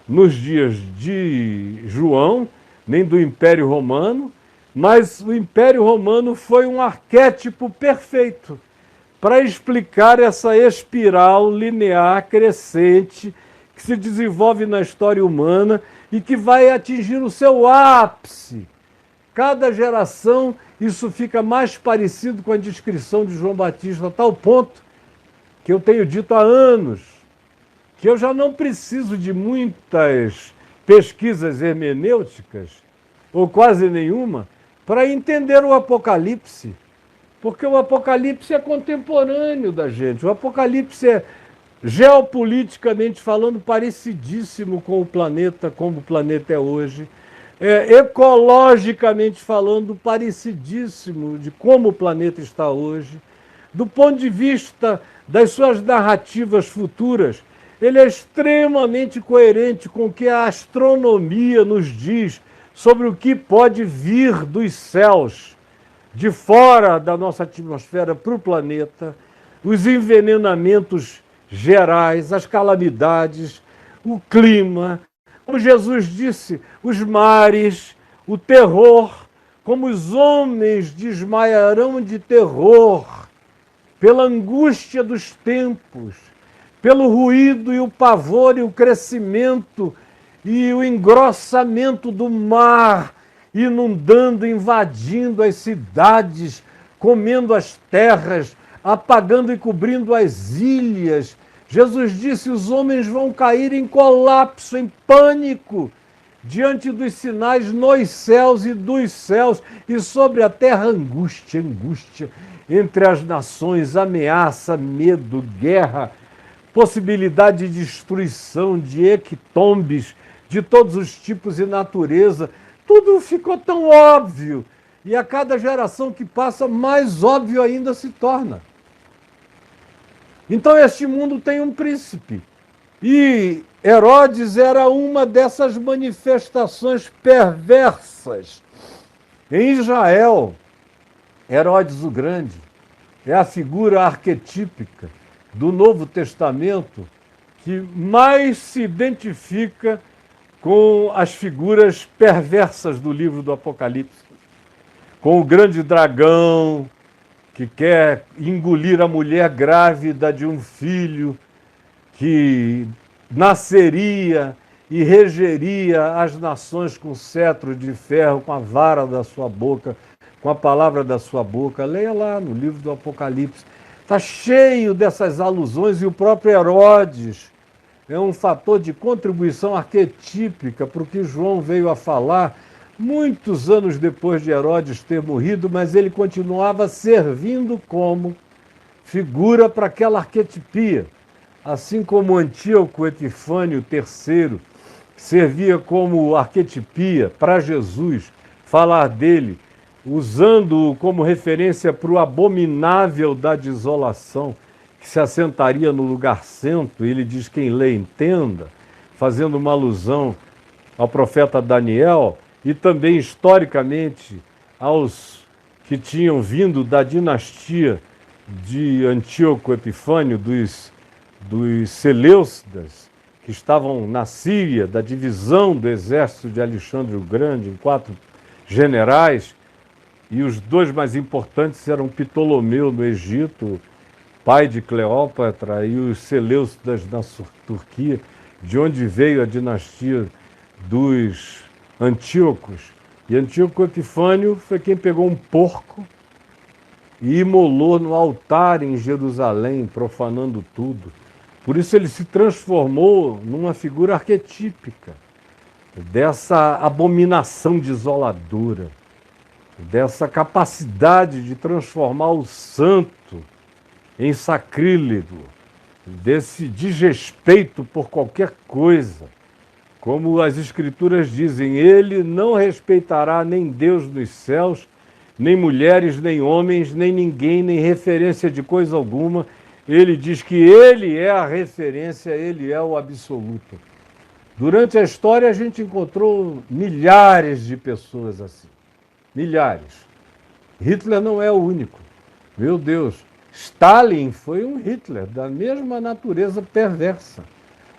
nos dias de João, nem do Império Romano, mas o Império Romano foi um arquétipo perfeito para explicar essa espiral linear crescente que se desenvolve na história humana e que vai atingir o seu ápice. Cada geração isso fica mais parecido com a descrição de João Batista, a tal ponto que eu tenho dito há anos que eu já não preciso de muitas pesquisas hermenêuticas, ou quase nenhuma, para entender o Apocalipse, porque o Apocalipse é contemporâneo da gente, o Apocalipse é, geopoliticamente falando, parecidíssimo com o planeta, como o planeta é hoje, ecologicamente falando, parecidíssimo de como o planeta está hoje, do ponto de vista das suas narrativas futuras, ele é extremamente coerente com o que a astronomia nos diz sobre o que pode vir dos céus, de fora da nossa atmosfera para o planeta, os envenenamentos gerais, as calamidades, o clima, como Jesus disse, os mares, o terror, como os homens desmaiarão de terror, pela angústia dos tempos, pelo ruído e o pavor e o crescimento e o engrossamento do mar, inundando, invadindo as cidades, comendo as terras, apagando e cobrindo as ilhas. Jesus disse: os homens vão cair em colapso, em pânico, diante dos sinais nos céus e dos céus, e sobre a terra angústia, angústia, entre as nações, ameaça, medo, guerra, possibilidade de destruição, de hequetombes, de todos os tipos e natureza. Tudo ficou tão óbvio, e a cada geração que passa, mais óbvio ainda se torna. Então este mundo tem um príncipe, e Herodes era uma dessas manifestações perversas. Em Israel, Herodes o Grande é a figura arquetípica do Novo Testamento que mais se identifica com as figuras perversas do livro do Apocalipse. Com o grande dragão que quer engolir a mulher grávida de um filho que nasceria e regeria as nações com cetro de ferro, com a vara da sua boca, com a palavra da sua boca. Leia lá no livro do Apocalipse. Está cheio dessas alusões, e o próprio Herodes é um fator de contribuição arquetípica para o que João veio a falar muitos anos depois de Herodes ter morrido, mas ele continuava servindo como figura para aquela arquetipia. Assim como Antíoco Epifânio III servia como arquetipia para Jesus, falar dele, usando-o como referência para o abominável da desolação, que se assentaria no lugar santo, ele diz: quem lê entenda, fazendo uma alusão ao profeta Daniel e também historicamente aos que tinham vindo da dinastia de Antíoco Epifânio, dos Seleucidas, que estavam na Síria, da divisão do exército de Alexandre o Grande, em 4 generais, e os 2 mais importantes eram Ptolomeu no Egito, pai de Cleópatra, e os Seleucidas na Turquia, de onde veio a dinastia dos Antíocos. E Antíoco Epifânio foi quem pegou um porco e imolou no altar em Jerusalém, profanando tudo. Por isso ele se transformou numa figura arquetípica dessa abominação desoladora, dessa capacidade de transformar o santo em sacrílego, desse desrespeito por qualquer coisa. Como as Escrituras dizem, ele não respeitará nem Deus nos céus, nem mulheres, nem homens, nem ninguém, nem referência de coisa alguma. Ele diz que ele é a referência, ele é o absoluto. Durante a história a gente encontrou milhares de pessoas assim. Milhares. Hitler não é o único. Meu Deus, Stalin foi um Hitler da mesma natureza perversa.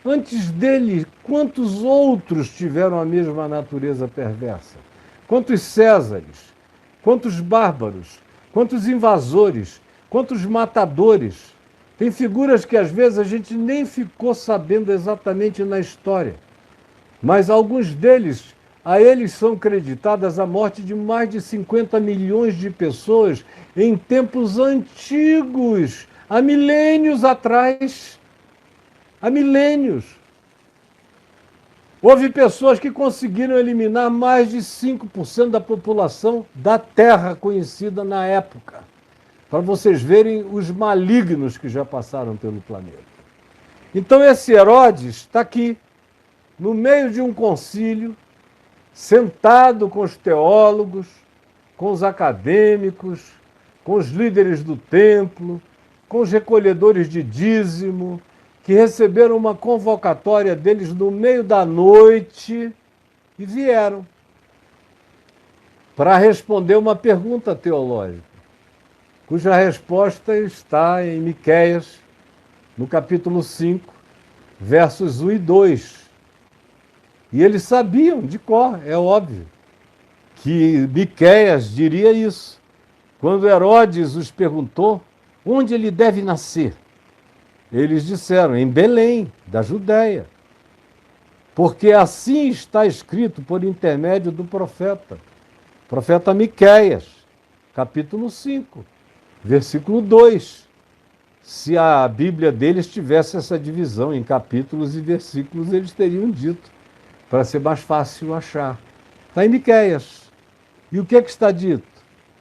Antes dele, quantos outros tiveram a mesma natureza perversa? Quantos Césares? Quantos bárbaros? Quantos invasores? Quantos matadores? Tem figuras que às vezes a gente nem ficou sabendo exatamente na história. Mas alguns deles, a eles são creditadas a morte de mais de 50 milhões de pessoas em tempos antigos, há milênios atrás. Há milênios. Houve pessoas que conseguiram eliminar mais de 5% da população da Terra conhecida na época, para vocês verem os malignos que já passaram pelo planeta. Então esse Herodes está aqui, no meio de um concílio, sentado com os teólogos, com os acadêmicos, com os líderes do templo, com os recolhedores de dízimo, que receberam uma convocatória deles no meio da noite e vieram para responder uma pergunta teológica, cuja resposta está em Miqueias, no capítulo 5, versos 1 e 2. E eles sabiam de cor, é óbvio. que Miqueias diria isso. Quando Herodes os perguntou onde ele deve nascer, eles disseram, em Belém, da Judéia, porque assim está escrito por intermédio do profeta Miqueias, capítulo 5, versículo 2. Se a Bíblia deles tivesse essa divisão em capítulos e versículos, eles teriam dito, para ser mais fácil achar. Está em Miqueias. E o que é que está dito?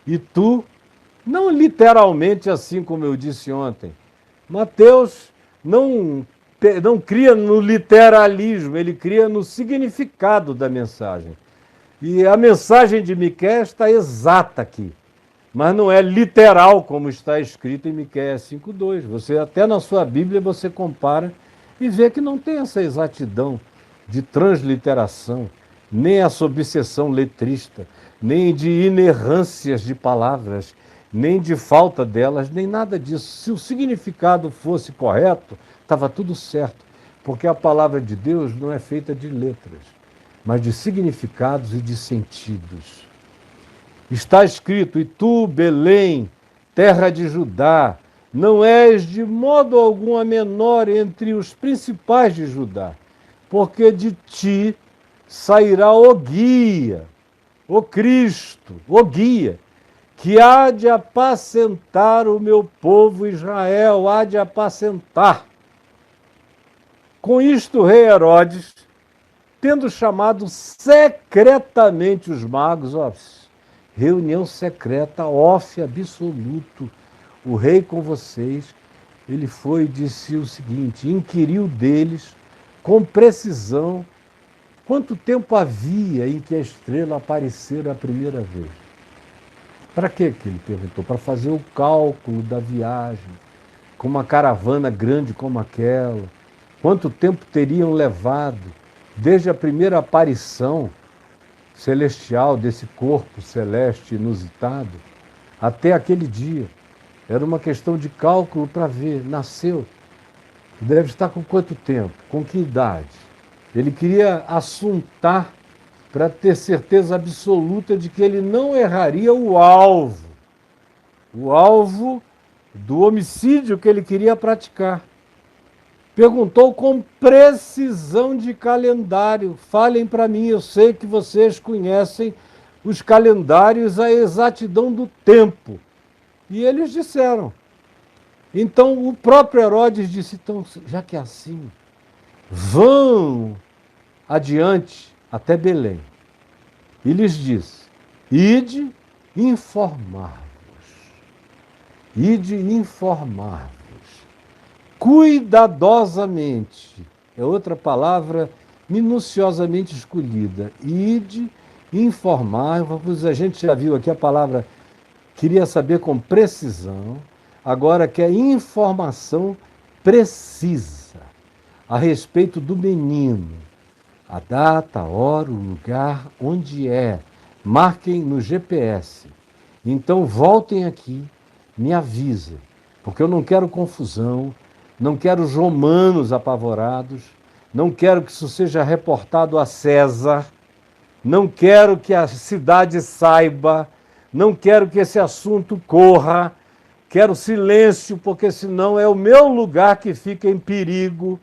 E tu, não literalmente assim como eu disse ontem, Mateus não cria no literalismo, ele cria no significado da mensagem. E a mensagem de Miqueias está exata aqui, mas não é literal como está escrito em Miqueias 5:2. Você até na sua Bíblia você compara e vê que não tem essa exatidão de transliteração, nem essa obsessão letrista, nem de inerrâncias de palavras, nem de falta delas, nem nada disso. Se o significado fosse correto, estava tudo certo, porque a palavra de Deus não é feita de letras, mas de significados e de sentidos. Está escrito, e tu, Belém, terra de Judá, não és de modo algum a menor entre os principais de Judá, porque de ti sairá o guia, o Cristo, o guia, que há de apacentar o meu povo Israel, há de apacentar. Com isto, o rei Herodes, tendo chamado secretamente os magos, reunião secreta, off absoluto, o rei com vocês, ele foi e disse o seguinte, inquiriu deles com precisão quanto tempo havia em que a estrela aparecera a primeira vez. Para que ele perguntou? Para fazer o cálculo da viagem, com uma caravana grande como aquela. Quanto tempo teriam levado desde a primeira aparição celestial desse corpo celeste inusitado até aquele dia? Era uma questão de cálculo para ver. Nasceu. Deve estar com quanto tempo? Com que idade? Ele queria assuntar para ter certeza absoluta de que ele não erraria o alvo do homicídio que ele queria praticar. Perguntou com precisão de calendário. Falem para mim, eu sei que vocês conhecem os calendários, a exatidão do tempo. E eles disseram. Então o próprio Herodes disse, então, já que é assim, vão adiante até Belém. E lhes disse, ide informar-vos, cuidadosamente, é outra palavra minuciosamente escolhida, ide informar-vos, a gente já viu aqui a palavra, queria saber com precisão, agora quer informação precisa a respeito do menino, a data, a hora, o lugar, onde é, marquem no GPS, então voltem aqui, me avisem, porque eu não quero confusão, não quero os romanos apavorados, não quero que isso seja reportado a César, não quero que a cidade saiba, não quero que esse assunto corra, quero silêncio, porque senão é o meu lugar que fica em perigo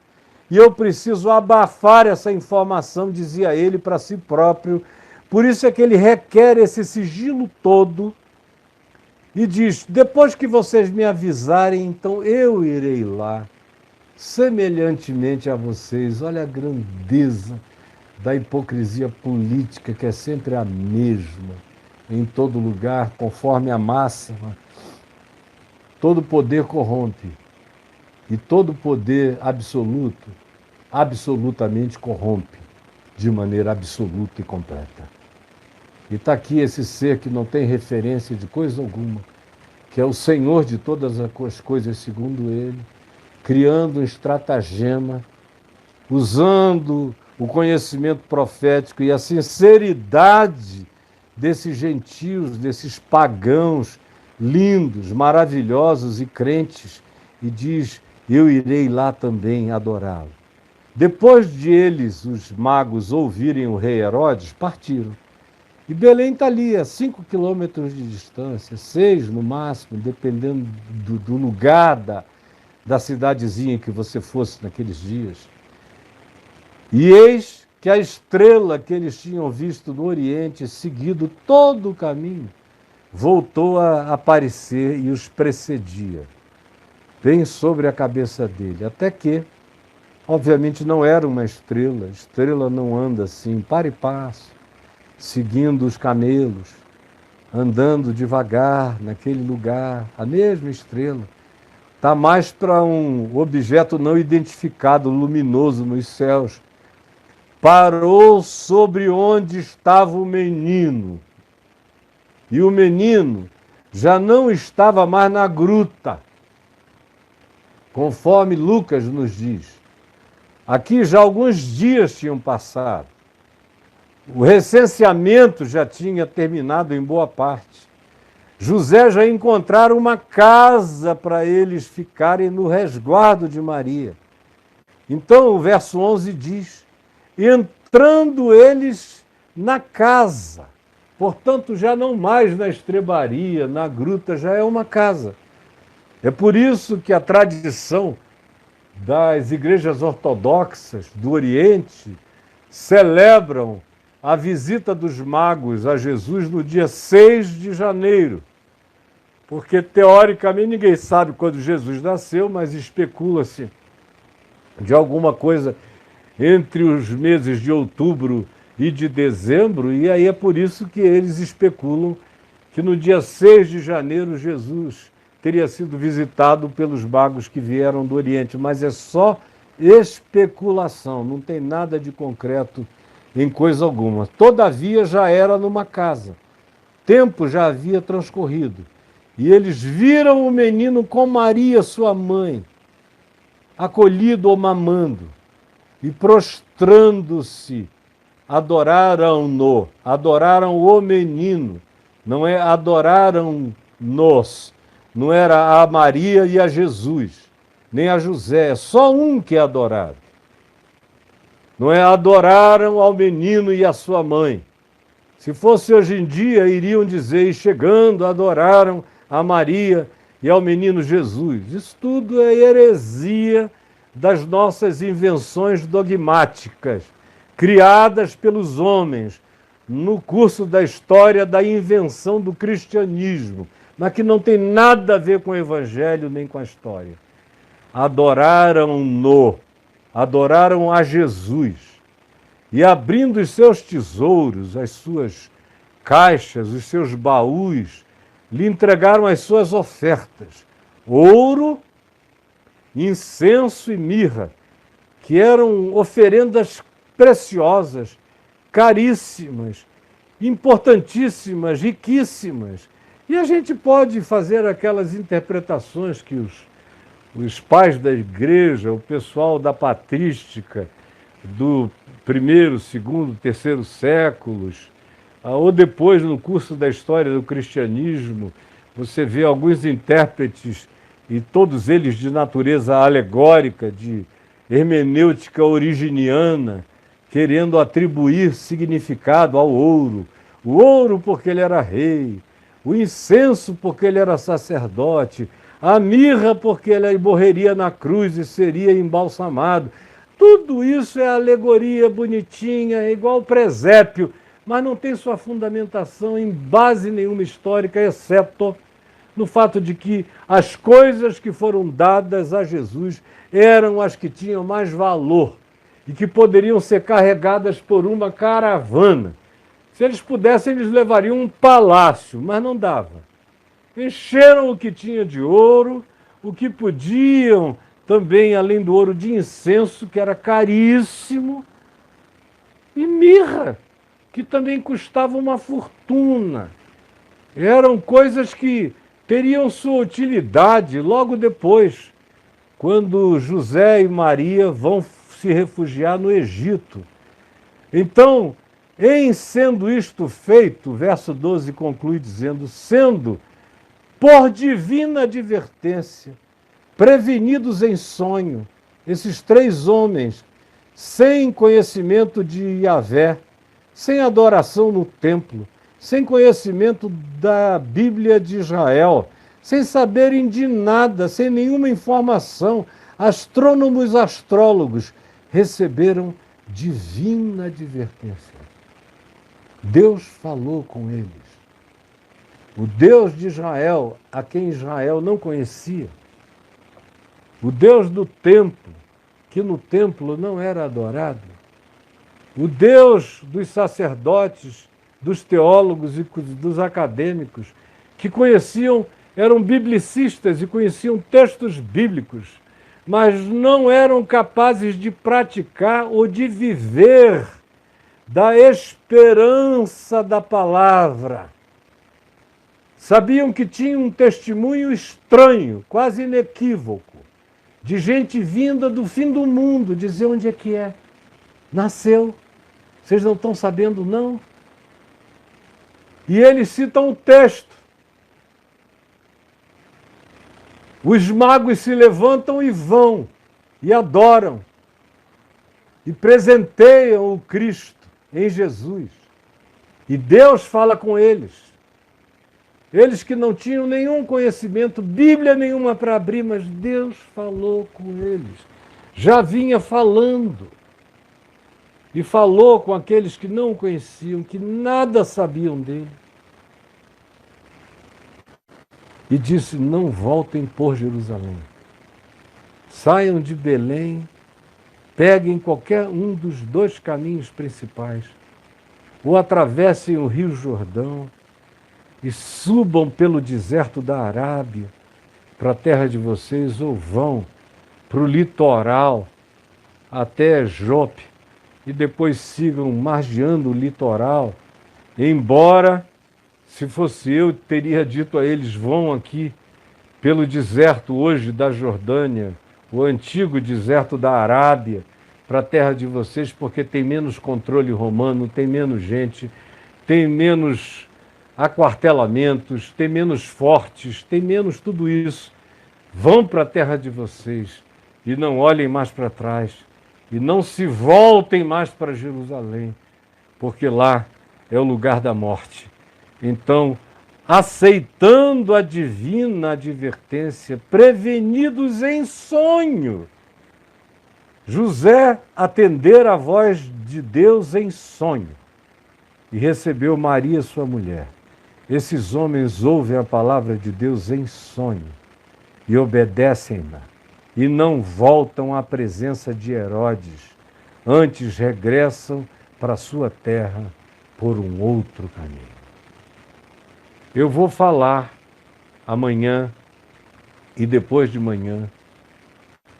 e eu preciso abafar essa informação, dizia ele para si próprio. Por isso é que ele requer esse sigilo todo e diz, depois que vocês me avisarem, então eu irei lá, semelhantemente a vocês. Olha a grandeza da hipocrisia política, que é sempre a mesma, em todo lugar, conforme a máxima. Todo poder corrompe, e todo poder absoluto, absolutamente corrompe, de maneira absoluta e completa. E está aqui esse ser que não tem referência de coisa alguma, que é o Senhor de todas as coisas, segundo ele, criando um estratagema, usando o conhecimento profético e a sinceridade desses gentios, desses pagãos lindos, maravilhosos e crentes, e diz, eu irei lá também adorá-lo. Depois de eles, os magos, ouvirem o rei Herodes, partiram. E Belém está ali, a 5 quilômetros de distância, 6 no máximo, dependendo do lugar da cidadezinha que você fosse naqueles dias. E eis que a estrela que eles tinham visto no Oriente, seguido todo o caminho, voltou a aparecer e os precedia, bem sobre a cabeça dele, até que, obviamente, não era uma estrela, estrela não anda assim, para e passo, seguindo os camelos, andando devagar naquele lugar, a mesma estrela. Está mais para um objeto não identificado, luminoso nos céus. Parou sobre onde estava o menino. E o menino já não estava mais na gruta, conforme Lucas nos diz. Aqui já alguns dias tinham passado. O recenseamento já tinha terminado em boa parte. José já encontraram uma casa para eles ficarem no resguardo de Maria. Então o verso 11 diz: entrando eles na casa, portanto já não mais na estrebaria, na gruta, já é uma casa. É por isso que a tradição das igrejas ortodoxas do Oriente celebram a visita dos magos a Jesus no dia 6 de janeiro, porque teoricamente ninguém sabe quando Jesus nasceu, mas especula-se de alguma coisa entre os meses de outubro e de dezembro, e aí é por isso que eles especulam que no dia 6 de janeiro Jesus teria sido visitado pelos magos que vieram do Oriente, mas é só especulação, não tem nada de concreto em coisa alguma. Todavia já era numa casa, tempo já havia transcorrido, e eles viram o menino com Maria, sua mãe, acolhido ou mamando, e prostrando-se, adoraram-no, adoraram o menino, não é adoraram-nos, não era a Maria e a Jesus, nem a José, é só um que é adorado. Não é adoraram ao menino e à sua mãe. Se fosse hoje em dia, iriam dizer, e chegando, adoraram a Maria e ao menino Jesus. Isso tudo é heresia das nossas invenções dogmáticas, criadas pelos homens no curso da história da invenção do cristianismo, mas que não tem nada a ver com o evangelho nem com a história. Adoraram-no, adoraram a Jesus, e abrindo os seus tesouros, as suas caixas, os seus baús, lhe entregaram as suas ofertas, ouro, incenso e mirra, que eram oferendas preciosas, caríssimas, importantíssimas, riquíssimas. E a gente pode fazer aquelas interpretações que os pais da igreja, o pessoal da patrística do primeiro, segundo, terceiro séculos, ou depois no curso da história do cristianismo, você vê alguns intérpretes, e todos eles de natureza alegórica, de hermenêutica originiana, querendo atribuir significado ao ouro. O ouro porque ele era rei, o incenso porque ele era sacerdote, a mirra porque ele morreria na cruz e seria embalsamado. Tudo isso é alegoria bonitinha, é igual presépio, mas não tem sua fundamentação em base nenhuma histórica, exceto no fato de que as coisas que foram dadas a Jesus eram as que tinham mais valor e que poderiam ser carregadas por uma caravana. Se eles pudessem, eles levariam um palácio, mas não dava. Encheram o que tinha de ouro, o que podiam também, além do ouro, de incenso, que era caríssimo, e mirra, que também custava uma fortuna. Eram coisas que teriam sua utilidade logo depois, quando José e Maria vão se refugiar no Egito. Então, em sendo isto feito, o verso 12 conclui dizendo, sendo por divina advertência, prevenidos em sonho, esses três homens, sem conhecimento de Yahvé, sem adoração no templo, sem conhecimento da Bíblia de Israel, sem saberem de nada, sem nenhuma informação, astrônomos, astrólogos, receberam divina advertência. Deus falou com eles. O Deus de Israel, a quem Israel não conhecia, o Deus do templo, que no templo não era adorado, o Deus dos sacerdotes, dos teólogos e dos acadêmicos, que conheciam, eram biblicistas e conheciam textos bíblicos, mas não eram capazes de praticar ou de viver da esperança da palavra. Sabiam que tinham um testemunho estranho, quase inequívoco, de gente vinda do fim do mundo, dizer onde é que é. Nasceu. Vocês não estão sabendo, não? E eles citam o texto. Os magos se levantam e vão, e adoram, e presenteiam o Cristo em Jesus. E Deus fala com eles. Eles que não tinham nenhum conhecimento, Bíblia nenhuma para abrir, mas Deus falou com eles. Já vinha falando. E falou com aqueles que não o conheciam, que nada sabiam dele. E disse: não voltem por Jerusalém. Saiam de Belém, peguem qualquer um dos 2 caminhos principais, ou atravessem o Rio Jordão e subam pelo deserto da Arábia para a terra de vocês, ou vão para o litoral até Jope e depois sigam margeando o litoral, embora, se fosse eu, teria dito a eles: vão aqui pelo deserto hoje da Jordânia, o antigo deserto da Arábia, para a terra de vocês, porque tem menos controle romano, tem menos gente, tem menos aquartelamentos, tem menos fortes, tem menos tudo isso. Vão para a terra de vocês e não olhem mais para trás, e não se voltem mais para Jerusalém, porque lá é o lugar da morte. Então, aceitando a divina advertência, prevenidos em sonho, José atendera a voz de Deus em sonho e recebeu Maria, sua mulher. Esses homens ouvem a palavra de Deus em sonho e obedecem-na, e não voltam à presença de Herodes, antes regressam para sua terra por um outro caminho. Eu vou falar amanhã e depois de manhã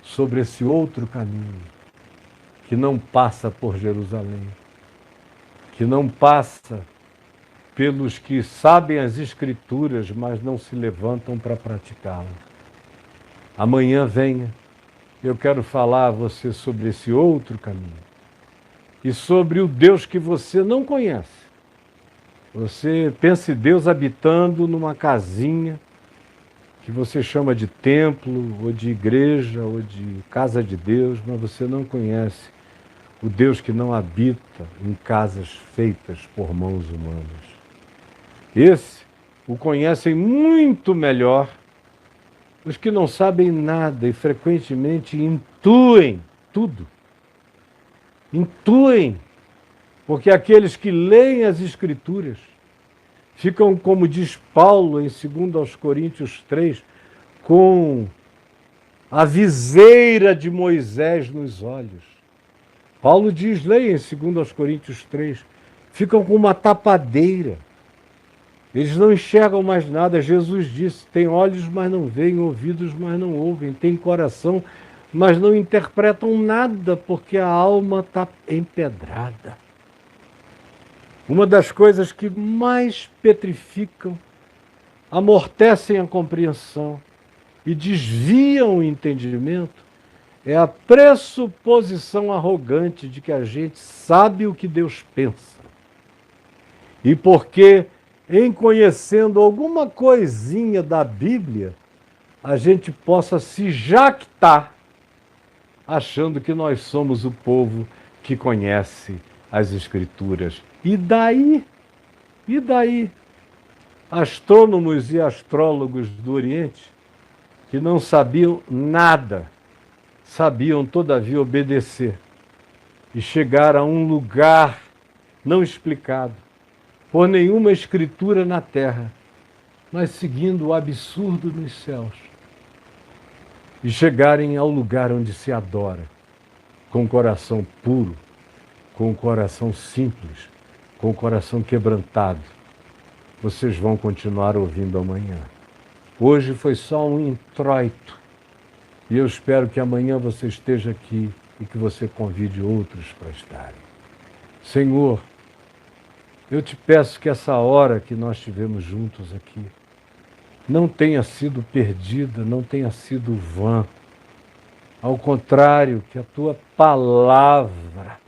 sobre esse outro caminho, que não passa por Jerusalém, que não passa pelos que sabem as Escrituras, mas não se levantam para praticá-las. Amanhã venha, eu quero falar a você sobre esse outro caminho e sobre o Deus que você não conhece. Você pensa em Deus habitando numa casinha que você chama de templo, ou de igreja, ou de casa de Deus, mas você não conhece o Deus que não habita em casas feitas por mãos humanas. Esse o conhecem muito melhor os que não sabem nada e frequentemente intuem tudo. Intuem, porque aqueles que leem as Escrituras ficam, como diz Paulo em 2 Coríntios 3, com a viseira de Moisés nos olhos. Paulo diz, leia em 2 Coríntios 3, ficam com uma tapadeira. Eles não enxergam mais nada. Jesus disse: tem olhos, mas não veem, ouvidos, mas não ouvem, tem coração, mas não interpretam nada, porque a alma está empedrada. Uma das coisas que mais petrificam, amortecem a compreensão e desviam o entendimento é a pressuposição arrogante de que a gente sabe o que Deus pensa. E porque, em conhecendo alguma coisinha da Bíblia, a gente possa se jactar, achando que nós somos o povo que conhece as Escrituras. E daí? E daí? Astrônomos e astrólogos do Oriente, que não sabiam nada, sabiam, todavia, obedecer. E chegaram a um lugar não explicado por nenhuma escritura na terra, mas seguindo o absurdo nos céus. E chegarem ao lugar onde se adora, com o coração puro, com o coração simples, com o coração quebrantado. Vocês vão continuar ouvindo amanhã. Hoje foi só um introito. E eu espero que amanhã você esteja aqui e que você convide outros para estarem. Senhor, eu te peço que essa hora que nós tivemos juntos aqui não tenha sido perdida, não tenha sido vã. Ao contrário, que a tua palavra,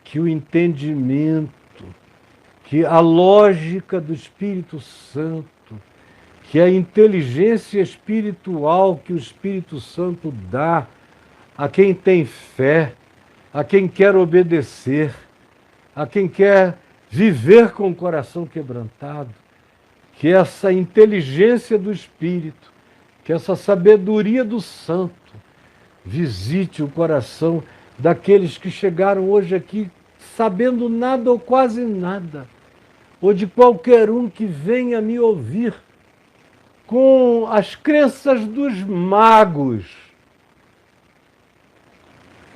que o entendimento, que a lógica do Espírito Santo, que a inteligência espiritual que o Espírito Santo dá a quem tem fé, a quem quer obedecer, a quem quer viver com o coração quebrantado, que essa inteligência do Espírito, que essa sabedoria do Santo visite o coração daqueles que chegaram hoje aqui sabendo nada ou quase nada, ou de qualquer um que venha me ouvir com as crenças dos magos,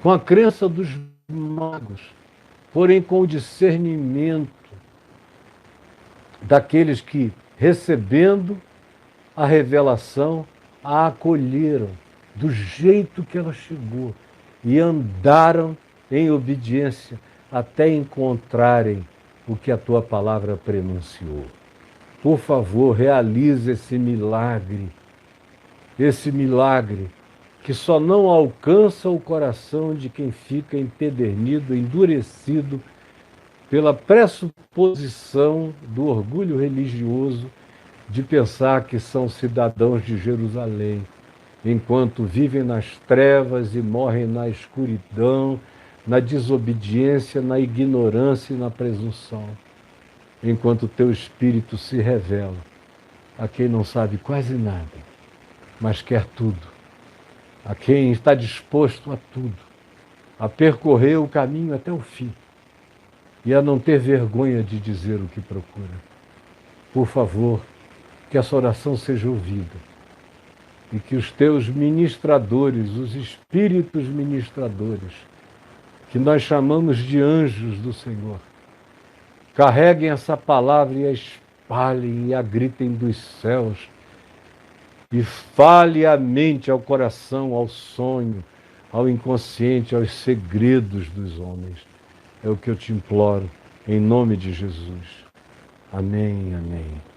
com a crença dos magos, porém com o discernimento daqueles que, recebendo a revelação, a acolheram do jeito que ela chegou e andaram em obediência até encontrarem o que a tua palavra prenunciou. Por favor, realize esse milagre que só não alcança o coração de quem fica empedernido, endurecido pela pressuposição do orgulho religioso de pensar que são cidadãos de Jerusalém, enquanto vivem nas trevas e morrem na escuridão, na desobediência, na ignorância e na presunção, enquanto teu Espírito se revela a quem não sabe quase nada, mas quer tudo, a quem está disposto a tudo, a percorrer o caminho até o fim e a não ter vergonha de dizer o que procura. Por favor, que essa oração seja ouvida e que os teus ministradores, os espíritos ministradores, que nós chamamos de anjos do Senhor, carreguem essa palavra e a espalhem e a gritem dos céus e fale à mente, ao coração, ao sonho, ao inconsciente, aos segredos dos homens. É o que eu te imploro, em nome de Jesus. Amém, amém.